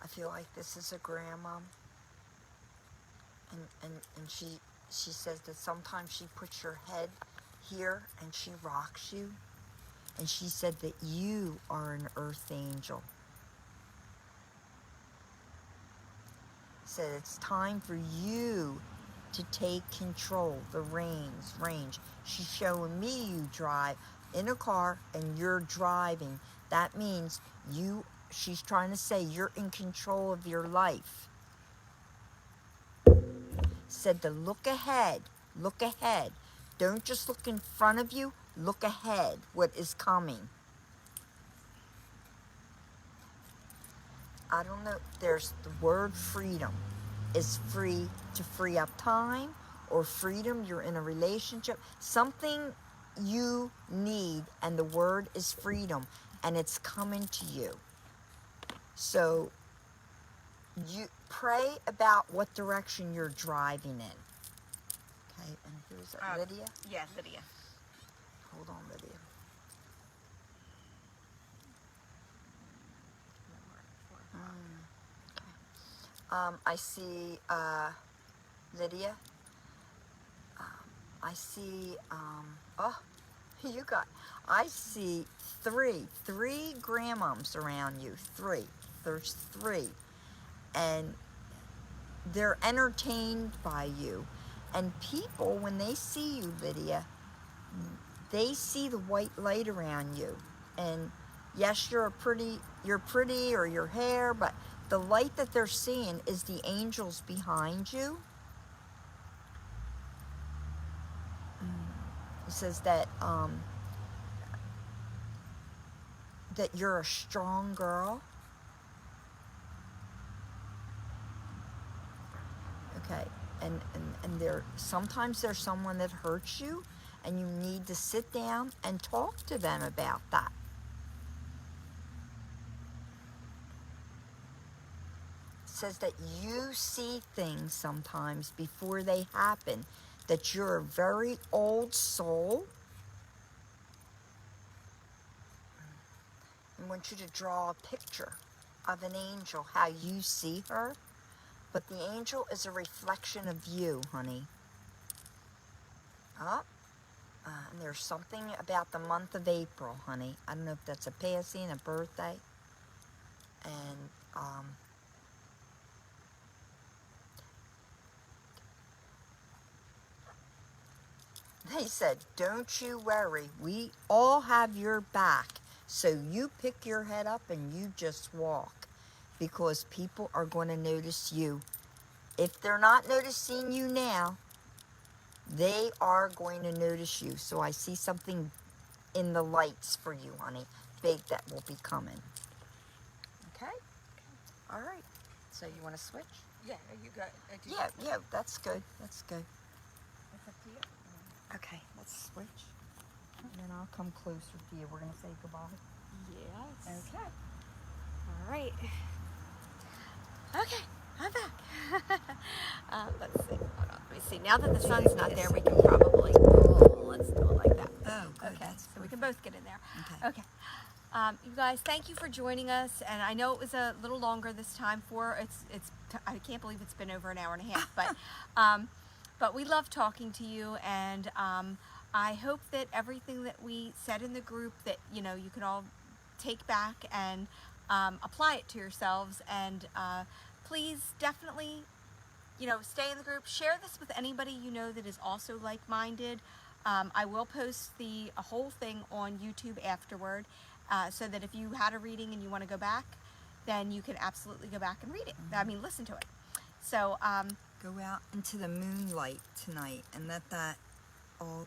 S2: I feel like this is a grandma, and she says that sometimes she puts your head here and she rocks you, and she said that you are an earth angel. Said it's time for you to take control, the range. She's showing me you drive in a car and you're driving. That means she's trying to say you're in control of your life. Said to look ahead. Don't just look in front of you, look ahead, what is coming. I don't know, there's the word freedom. Is free to free up time, or freedom, you're in a relationship, something you need, and the word is freedom, and it's coming to you. So you pray about what direction you're driving in. Okay, and who's that? Lydia?
S1: Yeah, Lydia.
S2: Hold on, Lydia. I see Lydia. I see, I see three grandmoms around you. There's three. And they're entertained by you. And people, when they see you, Lydia, they see the white light around you. And yes, you're pretty, or your hair, but the light that they're seeing is the angels behind you. It says that that you're a strong girl. Okay, and sometimes there's someone that hurts you, and you need to sit down and talk to them about that. says that you see things sometimes before they happen, that you're a very old soul. I want you to draw a picture of an angel, how you see her. But the angel is a reflection of you, honey. Up. And there's something about the month of April, honey. I don't know if that's a passing, a birthday. And, they said, don't you worry. We all have your back. So you pick your head up and you just walk. Because people are going to notice you. If they're not noticing you now, they are going to notice you. So I see something in the lights for you, honey. Big that will be coming. Okay? All right. So you want to switch?
S1: Yeah, you got.
S2: Yeah, that's good. That's good.
S1: It's up to you.
S2: Okay, let's switch. And then I'll come closer to you. We're going to say goodbye.
S1: Yes.
S2: Okay.
S1: All right. Okay, I'm back. Let's see. Hold on. Let me see. Now that the sun's not there, we can probably. Oh, let's do it like that.
S2: Oh, good.
S1: Okay,
S2: That's
S1: so we can both get in there.
S2: Okay.
S1: Okay. You guys, thank you for joining us. And I know it was a little longer this time for I can't believe it's been over an hour and a half, but we love talking to you, and I hope that everything that we said in the group that you can all take back and apply it to yourselves. And please, definitely, stay in the group. Share this with anybody you know that is also like-minded. I will post the whole thing on YouTube afterward, so that if you had a reading and you want to go back, then you can absolutely go back and read it. I mean, listen to it. So
S2: go out into the moonlight tonight and let that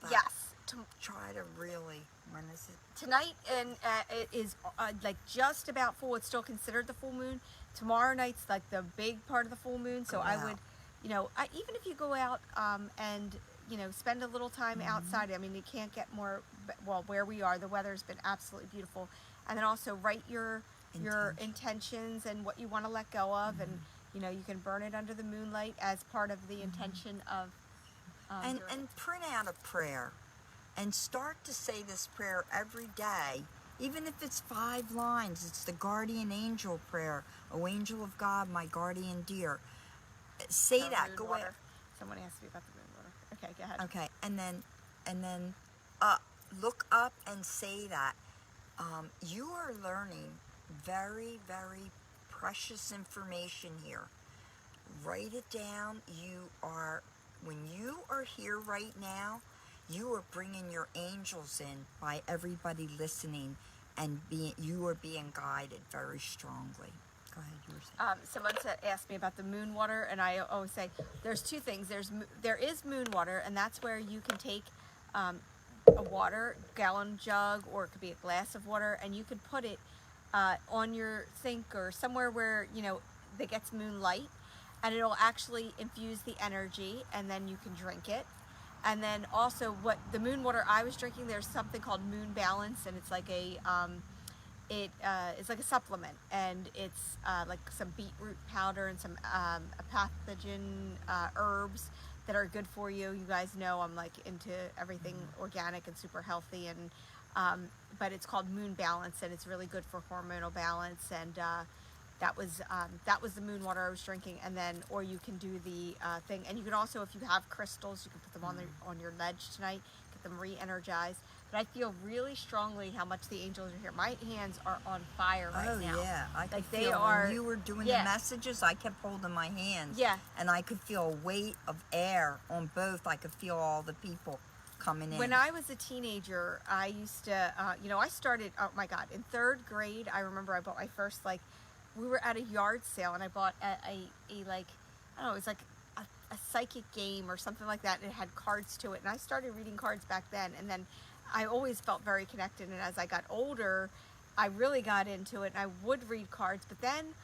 S1: yes.
S2: Try to really, when is it?
S1: Tonight, and it is like just about full. It's still considered the full moon. Tomorrow night's like the big part of the full moon. So I would, even if you go out and spend a little time outside. I mean, you can't get more. Well, where we are, the weather's been absolutely beautiful. And then also write your intentions and what you want to let go of, and you can burn it under the moonlight as part of the intention of.
S2: And print out a prayer. And start to say this prayer every day, even if it's 5 lines. It's the guardian angel prayer. Oh, angel of God, my guardian dear. Say that. Go ahead.
S1: Someone asked me about the moon water. Okay, go ahead.
S2: Okay, and then look up and say that. You are learning very, very precious information here. Write it down. When you are here right now, you are bringing your angels in by everybody listening, and you are being guided very strongly. Go ahead, you were saying.
S1: Someone asked me about the moon water, and I always say there's 2 things. There is moon water, and that's where you can take a gallon jug, or it could be a glass of water, and you can put it on your sink or somewhere where that gets moonlight, and it'll actually infuse the energy, and then you can drink it. And then also, what the moon water I was drinking, there's something called Moon Balance, and it's like it's like a supplement, and it's like some beetroot powder and some pathogen herbs that are good for you. You guys know I'm like into everything organic and super healthy, and but it's called Moon Balance, and it's really good for hormonal balance. And that was the moon water I was drinking. And then, or you can do the thing, and you can also, if you have crystals, you can put them on your ledge tonight, get them re-energized. But I feel really strongly how much the angels are here. My hands are on fire right now.
S2: Oh yeah, I could
S1: they
S2: feel
S1: are.
S2: When you were doing the messages, I kept holding my hands.
S1: Yeah.
S2: And I could feel a weight of air on both. I could feel all the people coming in.
S1: When I was a teenager, I used to, I started, oh my God, in 3rd grade, I remember I bought my first, we were at a yard sale, and I bought a like, I don't know, it was like a psychic game or something like that, and it had cards to it, and I started reading cards back then, and then I always felt very connected, and as I got older, I really got into it, and I would read cards, but then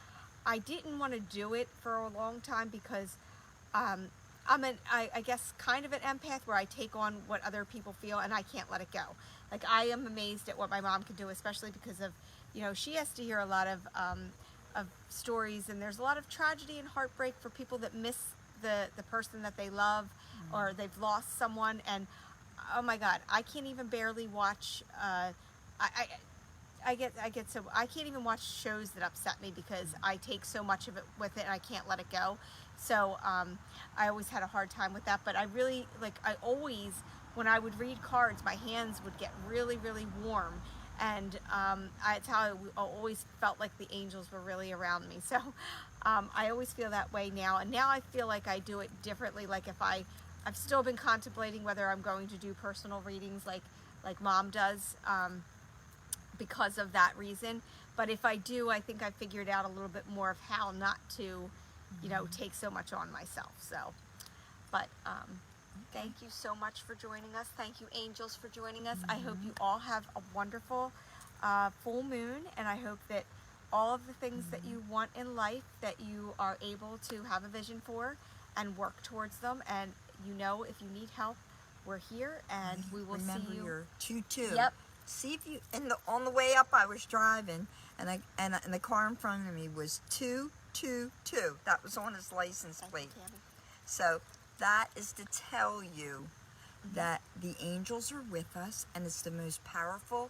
S1: I didn't want to do it for a long time because I'm I guess kind of an empath, where I take on what other people feel, and I can't let it go. Like, I am amazed at what my mom can do, especially because of, she has to hear a lot of of stories, and there's a lot of tragedy and heartbreak for people that miss the person that they love, or they've lost someone. And oh my God, I can't even barely watch. I get so I can't even watch shows that upset me because I take so much of it with it and I can't let it go. So I always had a hard time with that. But I really I always, when I would read cards, my hands would get really, really warm. And it's how I always felt like the angels were really around me. So I always feel that way now. And now I feel like I do it differently. Like if I've still been contemplating whether I'm going to do personal readings like Mom does, because of that reason. But if I do, I think I figured out a little bit more of how not to, take so much on myself. So, but thank you so much for joining us. Thank you, angels, for joining us. I hope you all have a wonderful full moon, and I hope that all of the things that you want in life, that you are able to have a vision for and work towards them. And if you need help, we're here, and we will
S2: Remember
S1: see you.
S2: Your 22.
S1: Yep.
S2: See if you on the way up. I was driving, and the car in front of me was 222. That was on his license plate. So that is to tell you that the angels are with us, and it's the most powerful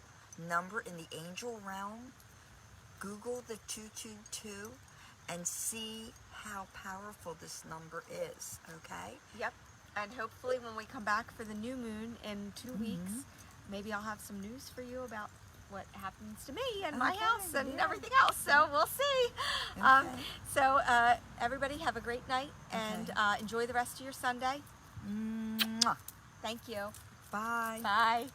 S2: number in the angel realm. Google the 222 and see how powerful this number is. Okay.
S1: Yep. And hopefully, when we come back for the new moon in 2 weeks, maybe I'll have some news for you about what happens to me and my house and everything else. So we'll see.
S2: Okay.
S1: So everybody have a great night, and enjoy the rest of your Sunday.
S2: Mwah.
S1: Thank you.
S2: Bye.
S1: Bye.